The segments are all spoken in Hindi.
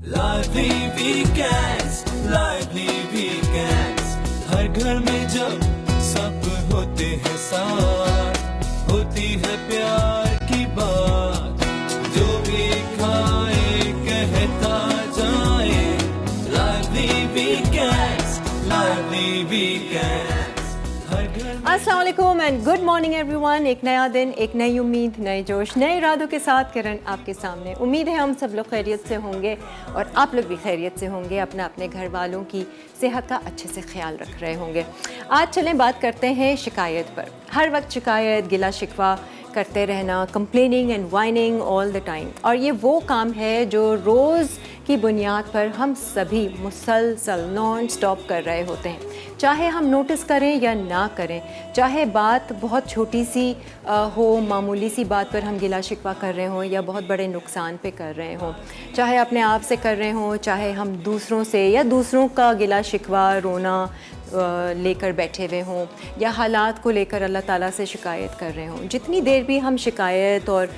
Lively weekends, lively weekends. हर घर में जब सब होते हैं साथ, होती है प्यार की बात, जो भी खाए कहता जाए. Lively weekends, lively weekends. अस्सलाम वालेकुम एंड गुड मॉर्निंग एवरीवन. एक नया दिन, एक नई उम्मीद, नए जोश, नए इरादों के साथ किरण आपके सामने. उम्मीद है हम सब लोग खैरियत से होंगे और आप लोग भी खैरियत से होंगे, अपने अपने घर वालों की सेहत का अच्छे से ख्याल रख रहे होंगे. आज चलें बात करते हैं शिकायत पर. हर वक्त शिकायत, गिला शिकवा करते रहना, complaining and whining all the time. और ये वो काम है जो रोज़ की बुनियाद पर हम सभी मुसलसल नॉन स्टॉप कर रहे होते हैं, चाहे हम नोटिस करें या ना करें. चाहे बात बहुत छोटी सी हो, मामूली सी बात पर हम गिला शिकवा कर रहे हों या बहुत बड़े नुकसान पे कर रहे हों, चाहे अपने आप से कर रहे हों, चाहे हम दूसरों से या दूसरों का गिला शिकवा, रोना लेकर बैठे हुए हों या हालात को लेकर अल्लाह ताला से शिकायत कर रहे हों. जितनी देर भी हम शिकायत और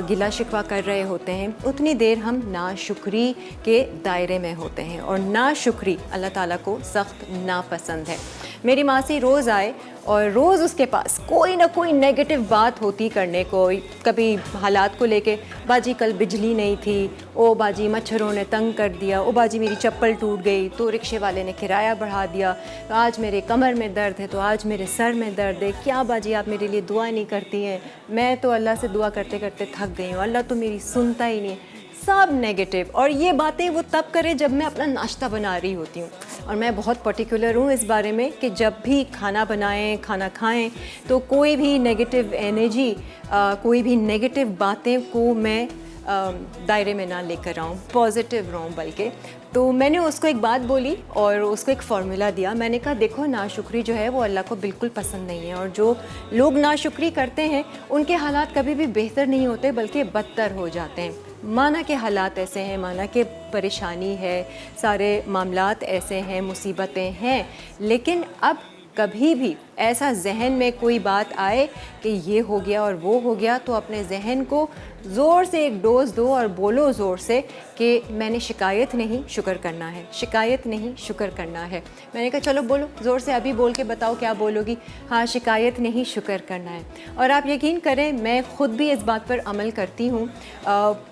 गिला शिकवा कर रहे होते हैं, उतनी देर हम नाशुक्री के दायरे में होते हैं. और नाशुक्री अल्लाह ताला को सख्त नापसंद है. मेरी मासी रोज़ आए और रोज़ उसके पास कोई ना कोई नेगेटिव बात होती करने को. कभी हालात को लेके, बाजी कल बिजली नहीं थी, ओ बाजी मच्छरों ने तंग कर दिया, ओ बाजी मेरी चप्पल टूट गई तो रिक्शे वाले ने किराया बढ़ा दिया, तो आज मेरे कमर में दर्द है, तो आज मेरे सर में दर्द है, क्या बाजी आप मेरे लिए दुआ नहीं करती हैं, मैं तो अल्लाह से दुआ करते करते थक गई हूँ, अल्लाह तो मेरी सुनता ही नहीं. सब नेगेटिव. और ये बातें वो तब करे जब मैं अपना नाश्ता बना रही होती हूँ. और मैं बहुत पर्टिकुलर हूँ इस बारे में कि जब भी खाना बनाएं, खाना खाएं, तो कोई भी नेगेटिव एनर्जी, कोई भी नेगेटिव बातें को मैं दायरे में ना लेकर आऊँ, पॉजिटिव रहूँ बल्कि. तो मैंने उसको एक बात बोली और उसको एक फ़ॉर्मूला दिया. मैंने कहा देखो, नाशुक्री जो है वो अल्लाह को बिल्कुल पसंद नहीं है, और जो लोग नाशुक्री करते हैं उनके हालात कभी भी बेहतर नहीं होते बल्कि बदतर हो जाते हैं. माना के हालात ऐसे हैं, माना के परेशानी है, सारे मामलात ऐसे हैं, मुसीबतें हैं, लेकिन अब कभी भी ऐसा जहन में कोई बात आए कि ये हो गया और वो हो गया, तो अपने जहन को ज़ोर से एक डोज दो और बोलो ज़ोर से कि मैंने शिकायत नहीं, शुक्र करना है, शिकायत नहीं, शुक्र करना है. मैंने कहा चलो बोलो ज़ोर से, अभी बोल के बताओ क्या बोलोगी. हाँ, शिकायत नहीं, शुक्र करना है. और आप यकीन करें, मैं ख़ुद भी इस बात पर अमल करती हूँ.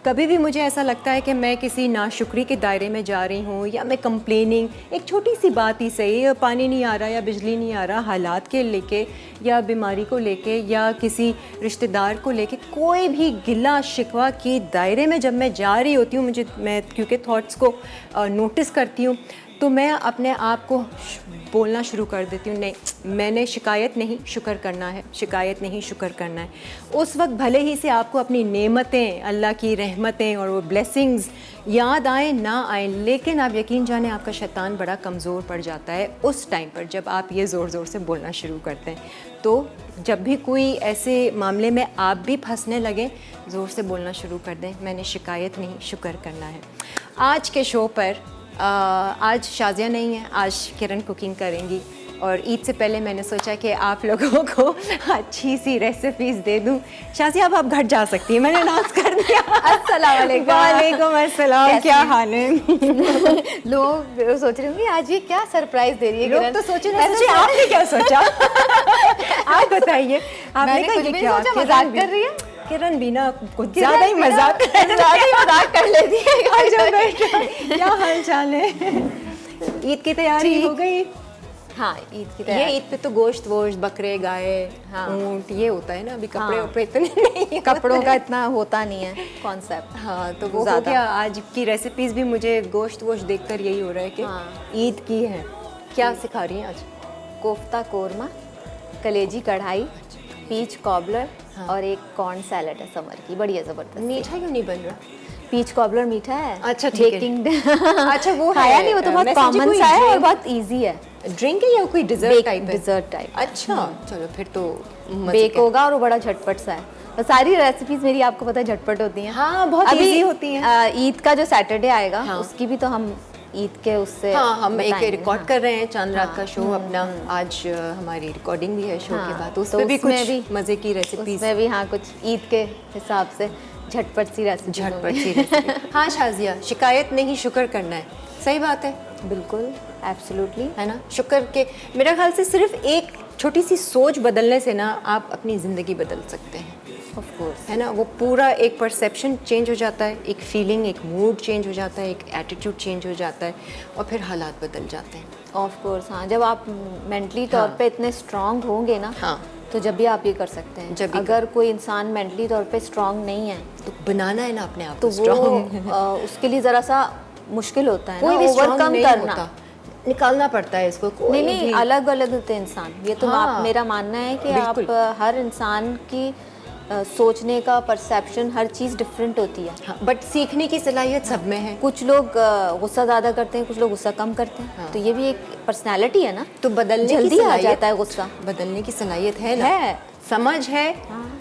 कभी भी मुझे ऐसा लगता है कि मैं किसी नाशुक्री के दायरे में जा रही हूँ, या मैं कंप्लेनिंग, एक छोटी सी बात ही सही, पानी नहीं आ रहा या बिजली नहीं आ रहा, हालात के लेके या बीमारी को लेके या किसी रिश्तेदार को लेके, कोई भी गिला शिकवा के दायरे में जब मैं जा रही होती हूँ, मैं क्योंकि थॉट्स को नोटिस करती हूँ, तो मैं अपने आप को बोलना शुरू कर देती हूँ, नहीं, मैंने शिकायत नहीं, शुक्र करना है, शिकायत नहीं, शुक्र करना है. उस वक्त भले ही से आपको अपनी नेमतें, अल्लाह की रहमतें और वो ब्लेसिंग्स याद आए ना आए, लेकिन आप यकीन जाने आपका शैतान बड़ा कमज़ोर पड़ जाता है उस टाइम पर जब आप ये ज़ोर ज़ोर से बोलना शुरू करते हैं. तो जब भी कोई ऐसे मामले में आप भी फंसने लगें, ज़ोर से बोलना शुरू कर दें, मैंने शिकायत नहीं, शुक्र करना है. आज के शो पर आज शाज़िया नहीं है, आज किरण कुकिंग करेंगी. और ईद से पहले मैंने सोचा कि आप लोगों को अच्छी सी रेसिपीज़ दे दूं. शाज़िया, अब आप घर जा सकती हैं, मैंने अनाउंस कर दिया. अस्सलाम वालेकुम. वालेकुम अस्सलाम. क्या हाल है? लोग सोच रहे होंगे आज ये क्या सरप्राइज दे रही है. लोग तो सोच रहे हैं, आपने क्या सोचा? आप बताइए, आपने क्या मजाक कर रही है? किरण भी ना कुछ ज़्यादा ही मजाक कर लेती है. क्या हाल चाल है? ईद की तैयारी हो गई? हाँ, ईद की तैयारी. ये ईद पे तो गोश्त वोश्त, बकरे, गाय, ऊँट, ये होता है ना. अभी कपड़े उपड़े इतने नहीं, कपड़ों का इतना होता नहीं है कॉन्सेप्ट. हाँ, तो वो हो गया. आज की रेसिपीज़ भी मुझे गोश्त वोश्त देखकर यही हो रहा है कि ईद की है. क्या सिखा रही हैं आज? कोफ्ता कोरमा, कलेजी कढ़ाई, पीच कॉबलर और एक कॉर्न सैलड है समर की, बढ़िया ज़बरदस्त. मीठा क्यों नहीं बन रहा? पीच कॉबलर मीठा है. अच्छा, ठीक है. अच्छा, वो खाया नहीं, वो तो बहुत कॉमन सा है और बहुत इजी है. ड्रिंक है या कोई डिजर्ट टाइप है? Dessert type. अच्छा, चलो फिर तो बेक होगा और वो बड़ा झटपट सा है. तो सारी रेसिपीज मेरी आपको पता है झटपट होती हैं. हाँ, बहुत इजी होती हैं. ईद का जो सैटरडे आएगा उसकी भी तो हम ईद के उससे हम एक रिकॉर्ड कर रहे हैं चांद रात का शो अपना. आज हमारी रिकॉर्डिंग भी है शो के बाद, तो उसमें भी कुछ मज़े की रेसिपीज में भी कुछ ईद के हिसाब से. झटपट सी रेसिपी झटपट सी रेसिपी। हाँ शाजिया, शिकायत नहीं शुक्र करना है, सही बात है, बिल्कुल, एब्सोल्युटली। है ना। शुक्र के मेरे ख्याल से सिर्फ एक छोटी सी सोच बदलने से ना आप अपनी ज़िंदगी बदल सकते हैं, ऑफ कोर्स। है ना। वो पूरा एक परसेप्शन चेंज हो जाता है, एक फीलिंग, एक मूड चेंज हो जाता है, एक एटीट्यूड चेंज हो जाता है और फिर हालात बदल जाते हैं। ऑफ कोर्स, हाँ, जब आप मेंटली तौर हाँ। पे इतने स्ट्रांग होंगे ना, हाँ। तो जब भी आप ये कर सकते हैं। जब भी अगर कोई इंसान मेंटली तौर पे स्ट्रांग नहीं है तो बनाना है ना अपने आप तो को strong। वो उसके लिए ज़रा सा मुश्किल होता है कोई ना भी strong ओवरकम नहीं करना। होता, निकालना पड़ता है इसको। कोई नहीं, भी- अलग अलग होते हैं इंसान, ये तो हाँ। मेरा मानना है कि आप बिल्कुल। हर इंसान की सोचने का परसेप्शन, हर चीज़ डिफरेंट होती है। हाँ, बट सीखने की सलाहियत सब में है। कुछ लोग गुस्सा ज़्यादा करते हैं, कुछ लोग गुस्सा कम करते हैं। हाँ। तो ये भी एक पर्सनैलिटी है ना, तो बदलने जल्दी की आ सलाहियत, जाता है गुस्सा। बदलने की सलाहियत है ना, है। समझ है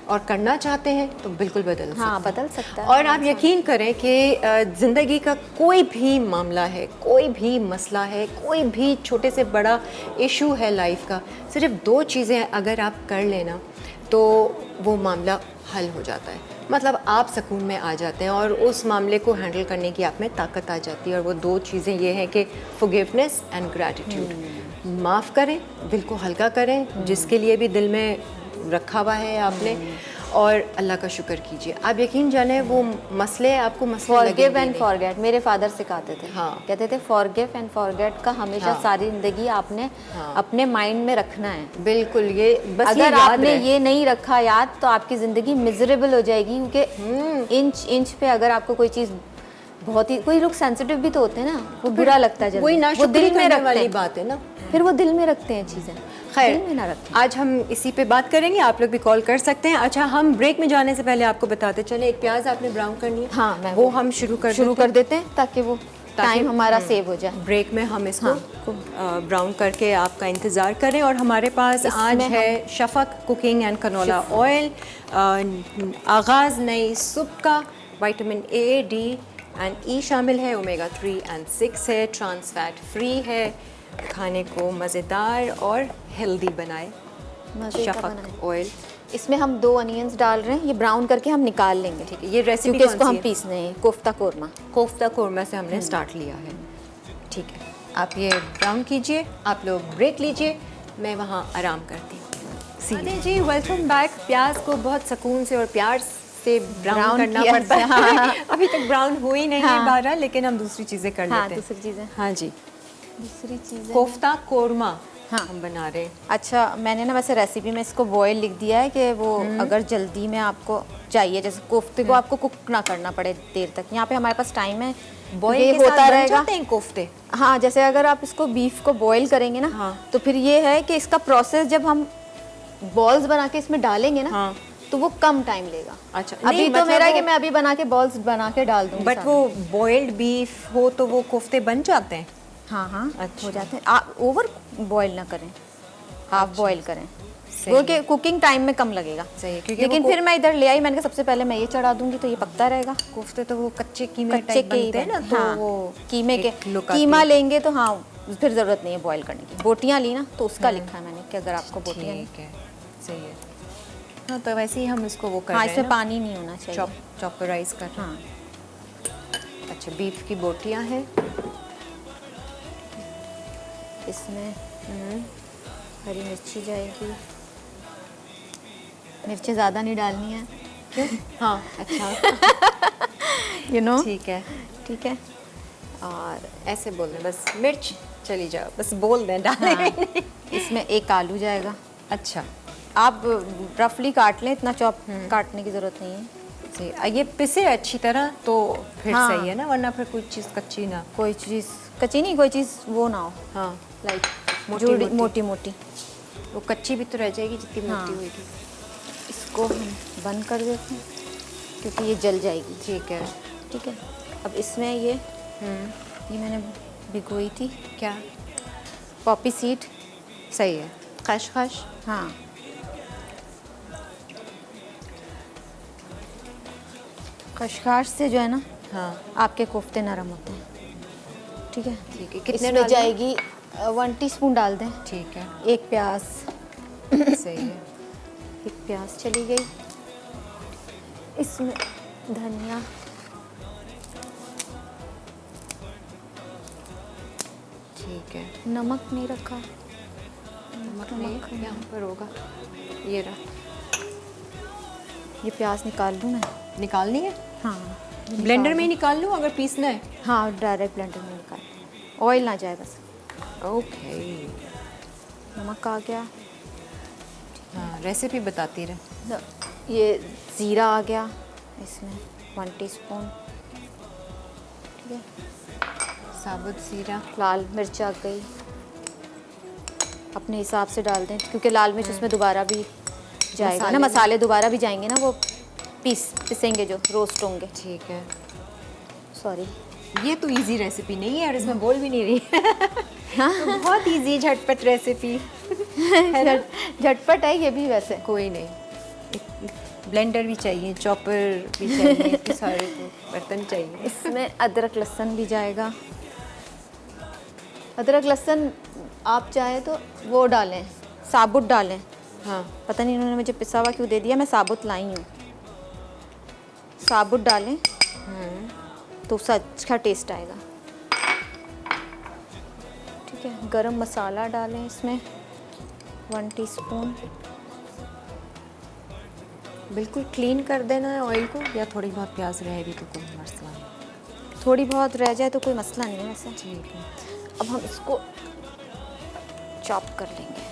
और करना चाहते हैं तो बिल्कुल बदल सकते हाँ, हैं। बदल सकता है। और आप यकीन करें कि ज़िंदगी का कोई भी मामला है, कोई भी मसला है, कोई भी छोटे से बड़ा इशू है लाइफ का, सिर्फ 2 चीज़ें अगर आप कर लेना तो वो मामला हल हो जाता है। मतलब आप सुकून में आ जाते हैं और उस मामले को हैंडल करने की आप में ताकत आ जाती है। और वो 2 चीज़ें ये हैं कि फॉरगिवनेस एंड ग्रैटिट्यूड। माफ़ करें, दिल को हल्का करें जिसके लिए भी दिल में रखा हुआ है आपने, और अल्लाह का शुक्र कीजिए। आप यकीन जाने वो मसले आपको मसले फॉरगिव लगेंगे एंड नहीं। फॉरगेट, मेरे फादर सिखाते थे। हाँ। कहते थे फॉरगिव एंड फॉरगेट का हमेशा हाँ। सारी जिंदगी आपने अपने माइंड में रखना है। बिल्कुल, ये बस अगर ये याद आपने रहे। ये नहीं रखा याद, तो आपकी ज़िंदगी मिजरेबल हो जाएगी। क्योंकि इंच इंच पे अगर आपको कोई चीज़ बहुत ही, कोई लोग सेंसिटिव भी तो होते हैं ना, वो बुरा लगता है जल्दी, वही ना, वो दिल में रखते वाली हैं। बात है ना। फिर वो दिल में रखते हैं चीज़ें, दिल में ना रखें। आज हम इसी पे बात करेंगे, आप लोग भी कॉल कर सकते हैं। अच्छा, हम ब्रेक में जाने से पहले आपको बताते चले, एक प्याज आपने ब्राउन करनी है। हाँ, मैं वो हम शुरू कर देते हैं ताकि वो टाइम हमारा सेव हो जाए। ब्रेक में हम इसको ब्राउन करके आपका इंतज़ार करें। और हमारे पास आज है Shafaq cooking and canola oil, आगाज़ नई सुबह का, विटामिन ए, डी एंड ई शामिल है, ओमेगा 3 एंड 6 है, ट्रांस फैट फ्री है, खाने को मज़ेदार और हेल्दी बनाए। मज़े का शफक बनाएं। ऑयल, इसमें हम 2 अनियंस डाल रहे हैं, ये ब्राउन करके हम निकाल लेंगे। ठीक है। ये रेसिपी क्योंकि इसको कौन हम सी है? पीसने हैं, कोफ्ता कोरमा। कोफ्ता कोरमा से हमने स्टार्ट लिया है। ठीक है, आप ये ब्राउन कीजिए, आप लोग ब्रेक लीजिए, मैं वहाँ आराम करती हूँ। अरे जी, वेलकम बैक। प्याज को बहुत सुकून से और प्यार से ब्राउन Brown करना किया पड़ता है। हाँ। अभी तक ब्राउन हुई नहीं है हाँ। बहरहाल, लेकिन हम दूसरी चीज़ें कर हाँ, लेते हैं। दूसरी चीज़ें। हाँ जी, दूसरी चीज़ें कोफ्ता कोरमा हाँ। हम बना रहे हैं। अच्छा, मैंने ना वैसे रेसिपी में इसको बॉयल लिख दिया है कि वो अगर जल्दी में आपको चाहिए, जैसे कोफ्ते को आपको कुक ना करना पड़े देर तक, यहाँ पे हमारे पास टाइम है, बॉयल ये के साथ होता बन रहेगा। जाते हैं कोफ्ते। हाँ, जैसे अगर आप इसको बीफ को बॉयल करेंगे ना, हाँ। तो फिर ये है कि इसका प्रोसेस जब हम बॉल्स बना के इसमें डालेंगे ना, हाँ। तो वो कम टाइम लेगा। अच्छा, अभी नहीं, तो मतलब मेरा है कि वो- मैं अभी बना के बॉल्स बना के डाल दूंगी। बट वो बॉइल्ड बीफ हो तो वो कोफ्ते बन जाते हैं। हाँ हाँ, अच्छा। हो जाते हैं। आप ओवर बॉयल ना करें, हाफ बॉयल करें, सही वो है। कि कुकिंग टाइम में कम लगेगा। सही है, क्योंकि लेकिन वो फिर मैं इधर ले आई, मैंने कहा सबसे पहले मैं ये चढ़ा दूंगी तो ये पकता रहेगा। कोफ्ते तो वो कच्चे कीमे कच्चे टाइप के ही बनते हैं ना, बन- तो हाँ, वो कीमे के एक look आती कीमा है। लेंगे तो हाँ, फिर ज़रूरत नहीं है बॉयल करने की। बोटियाँ ली ना, तो उसका लिखा है मैंने कि अगर आपको बोटियाँ, ठीक है, सही है। हाँ, तो वैसे ही हम इसको वो कर हाँ, रहे हैं इसमें ना, पानी नहीं होना चाहिए। चॉपराइज कर रहे हैं। हाँ, अच्छा, बीफ की बोटियाँ हैं इसमें हरी मिर्ची जाएगी, मिर्ची ज़्यादा नहीं डालनी है, क्यों? हाँ, अच्छा, यू नो। ठीक है। ठीक है। और ऐसे बोल दें बस, मिर्च चली जाओ, बस बोल दें, डालें हाँ, नहीं। इसमें एक आलू जाएगा। अच्छा, आप रफली काट लें, इतना चॉप काटने की ज़रूरत नहीं है। सही। ये पिसे अच्छी तरह तो फिर हाँ। सही है ना, वरना फिर कोई चीज़ कच्ची ना। कोई चीज़ कच्ची नहीं, कोई चीज़ वो ना हो, हाँ, लाइक मोटी-मोटी। मोटी मोटी। वो कच्ची भी तो रह जाएगी जितनी हाँ। मोटी होगी। इसको हम बंद कर देते हैं क्योंकि ये जल जाएगी। ठीक है। ठीक है। अब इसमें ये मैंने भिगोई थी क्या? Poppy seed. सही है। खशखश। हाँ, खशखाश से जो है ना, हाँ, आपके कोफ्ते नरम होते हैं। ठीक है। ठीक है। कितने इसमें डालना? जाएगी 1 टीस्पून डाल दें। ठीक है, एक प्याज, सही है। एक प्याज चली गई। इसमें धनिया, ठीक है, नमक नहीं रखा, नमक नहीं यहाँ पर होगा, ये रहा। ये प्याज निकाल लूँ मैं? निकालनी है? हाँ, ब्लेंडर में ही निकाल लूँ अगर पीसना है? हाँ, डायरेक्ट ब्लेंडर में निकाल, ऑयल ना जाए बस। ओके। नमक आ गया। हाँ, रेसिपी बताती रहे। ये ज़ीरा आ गया इसमें 1 टीस्पून, ठीक है। साबुत जीरा, लाल मिर्च आ गई, अपने हिसाब से डाल दें क्योंकि लाल मिर्च उसमें दोबारा भी जाएगा ना, मसाले दोबारा भी जाएंगे ना, वो पिसेंगे जो रोस्ट होंगे। ठीक है। सॉरी, ये तो इजी रेसिपी नहीं है और इसमें बोल भी नहीं रही हाँ तो बहुत इजी झटपट रेसिपी है ना? झटपट है ये भी वैसे। कोई नहीं, ब्लेंडर भी चाहिए, चॉपर भी चाहिए, इतने सारे तो बर्तन चाहिए। इसमें अदरक लहसुन भी जाएगा। अदरक लहसुन आप चाहे तो वो डालें, साबुत डालें। हाँ, पता नहीं इन्होंने मुझे पिसा हुआ क्यों दे दिया, मैं साबुत लाई हूँ। साबुत डालें तो उसका अच्छा टेस्ट आएगा, ठीक है। गरम मसाला डालें इसमें 1 टीस्पून। बिल्कुल क्लीन कर देना है ऑयल को, या थोड़ी बहुत प्याज रहे भी तो कोई मसला नहीं? थोड़ी बहुत रह जाए तो कोई मसला नहीं है वैसे। ठीक है। अब हम इसको चॉप कर लेंगे।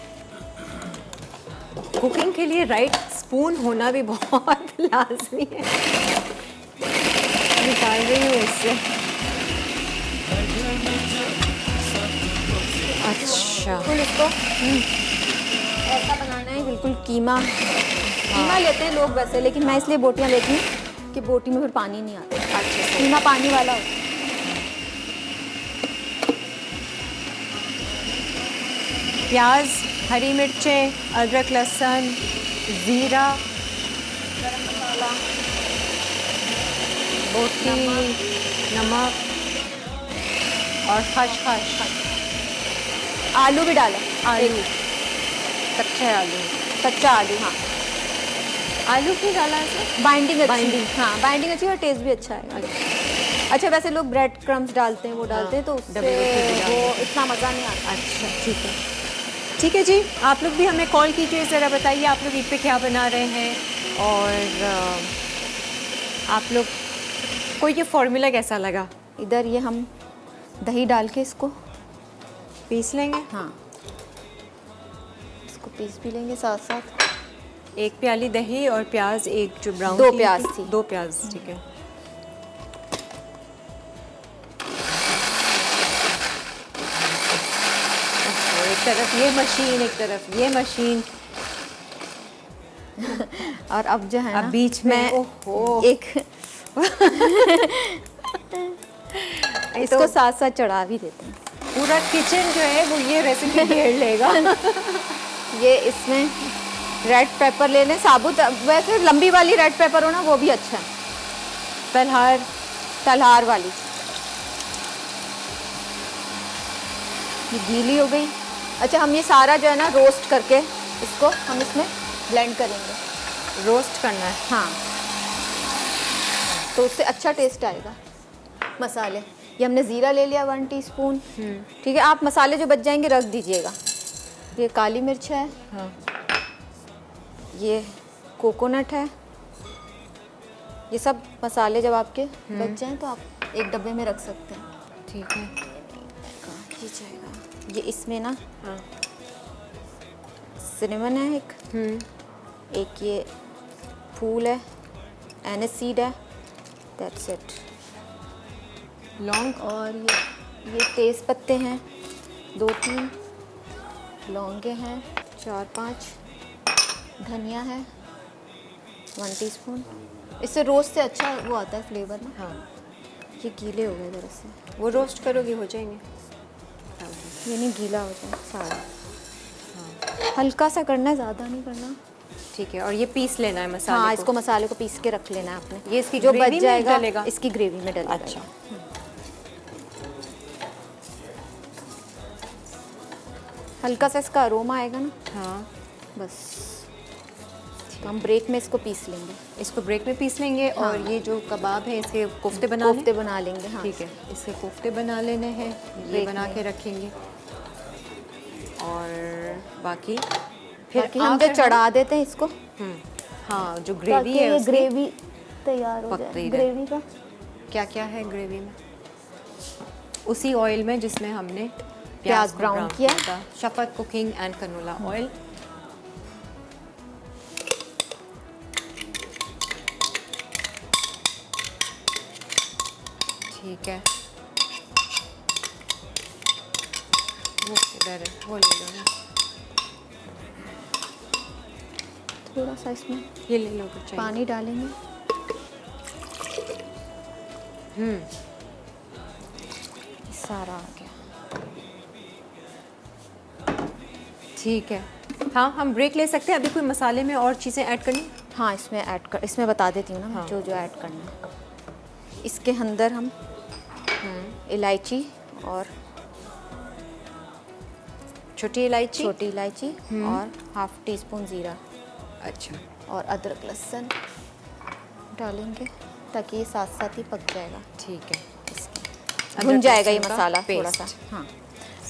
कुकिंग के लिए राइट स्पून होना भी बहुत लाजमी है। निकाल रही हूँ इससे। अच्छा, बिल्कुल इसको ऐसा बनाना है, बिल्कुल कीमा लेते हैं लोग वैसे, लेकिन मैं इसलिए बोटियाँ लेती हूँ कि बोटी में फिर पानी नहीं आता। अच्छा, कीमा पानी वाला होता है। प्याज, हरी मिर्चें, अदरक लहसुन, ज़ीरा, गरम मसाला, बोटी, नमक और खसखस। आलू भी डालें, आलू, कच्चे आलू, कच्चा आलू, हाँ। आलू क्यों डाला है इसमें? बाइंडिंग अच्छी, बाइंडिंग। हाँ बाइंडिंग अच्छी और टेस्ट भी अच्छा है। अच्छा, वैसे लोग ब्रेड क्रम्स डालते हैं, वो डालते हैं तो उससे डबल रोटी भी डालते वो हैं। इतना मज़ा नहीं आता। अच्छा, ठीक है। ठीक है जी, आप लोग भी हमें कॉल कीजिए, ज़रा बताइए आप लोग ईद पे क्या बना रहे हैं, और आप लोग को ये फार्मूला कैसा लगा? इधर ये हम दही डाल के इसको पीस लेंगे। हाँ, इसको पीस भी लेंगे साथ साथ। 1 प्याली दही और प्याज, एक जो ब्राउन 2 की प्याज थी। 2 प्याज, ठीक है। एक तरफ ये मशीन, एक तरफ ये मशीन, और अब जो है अब ना, बीच में ओहो एक इसको साथ साथ चढ़ा भी देते हैं। पूरा किचन जो है वो ये रेसिपी घेर लेगा। ये इसमें रेड पेपर ले लें साबुत, वैसे लंबी वाली रेड पेपर हो ना वो भी अच्छा है, तलहार वाली। ये गीली हो गई। अच्छा, हम ये सारा जो है ना रोस्ट करके इसको हम इसमें ब्लेंड करेंगे। रोस्ट करना है? हाँ, तो उससे अच्छा टेस्ट आएगा। मसाले, ये हमने ज़ीरा ले लिया 1 टीस्पून, ठीक है। आप मसाले जो बच जाएंगे रख दीजिएगा। ये काली मिर्च है, हाँ। ये कोकोनट है। ये सब मसाले जब आपके बच जाएं तो आप एक डब्बे में रख सकते हैं। ठीक है। ये जाएगा। ये इसमें ना हाँ। सिनेमन है एक ये फूल है, एनस सीड है, दैट्स इट। लौंग, और ये तेज़ पत्ते हैं 2-3, लौंगे हैं 4-5, धनिया है 1 टीस्पून। इससे रोस्ट से अच्छा वो आता है फ्लेवर ना। हाँ। ये गीले हो गए ज़रा से, वो रोस्ट करोगे हो जाएंगे। ये नहीं गीला हो जाए सारा। हल्का सा करना है, ज़्यादा नहीं करना। ठीक है, और ये पीस लेना है मसाले हाँ, को? इसको मसाले को पीस के रख लेना है आपने। ये इसकी जो ग्रेवी बच में जाएगा डलेगा? इसकी ग्रेवी में डलेगा। अच्छा। हल्का सा इसका अरोमा आएगा ना, हाँ, बस। तो हम ब्रेक में इसको पीस लेंगे, इसको ब्रेक में पीस लेंगे। हाँ। और ये जो कबाब है इसके कोफ्ते बना लें? कोफ्ते बना लेंगे। हाँ ठीक है, इसके कोफ्ते बना लेने हैं, ये ब्रेक बना में। के रखेंगे। और बाकी फिर बाकी हम आखिर जो चढ़ा देते हैं इसको, हाँ, जो ताकि ग्रेवी है ये उसकी ग्रेवी तैयार हो पक जाए। गई है। ग्रेवी का क्या क्या है ग्रेवी में? उसी ऑयल में जिसमें हमने प्याज को ब्राउन किया। था, Shafaq cooking and canola oil. ठीक है, वो इधर है, वो ले लो ना, थोड़ा सा इसमें ये ले लो कुछ चाहिए। पानी डालेंगे। सारा आ गया। ठीक है, हाँ हम ब्रेक ले सकते हैं। अभी कोई मसाले में और चीज़ें ऐड करनी? हाँ, इसमें बता देती हूँ ना, हाँ। जो जो ऐड करना है। इसके अंदर हम इलायची और छोटी इलायची, छोटी इलायची और हाफ टी स्पून ज़ीरा अच्छा, और अदरक लहसुन डालेंगे, ताकि ये साथ साथ ही पक जाएगा। ठीक है, इसके भुन जाएगा ये मसाला थोड़ा सा। हाँ,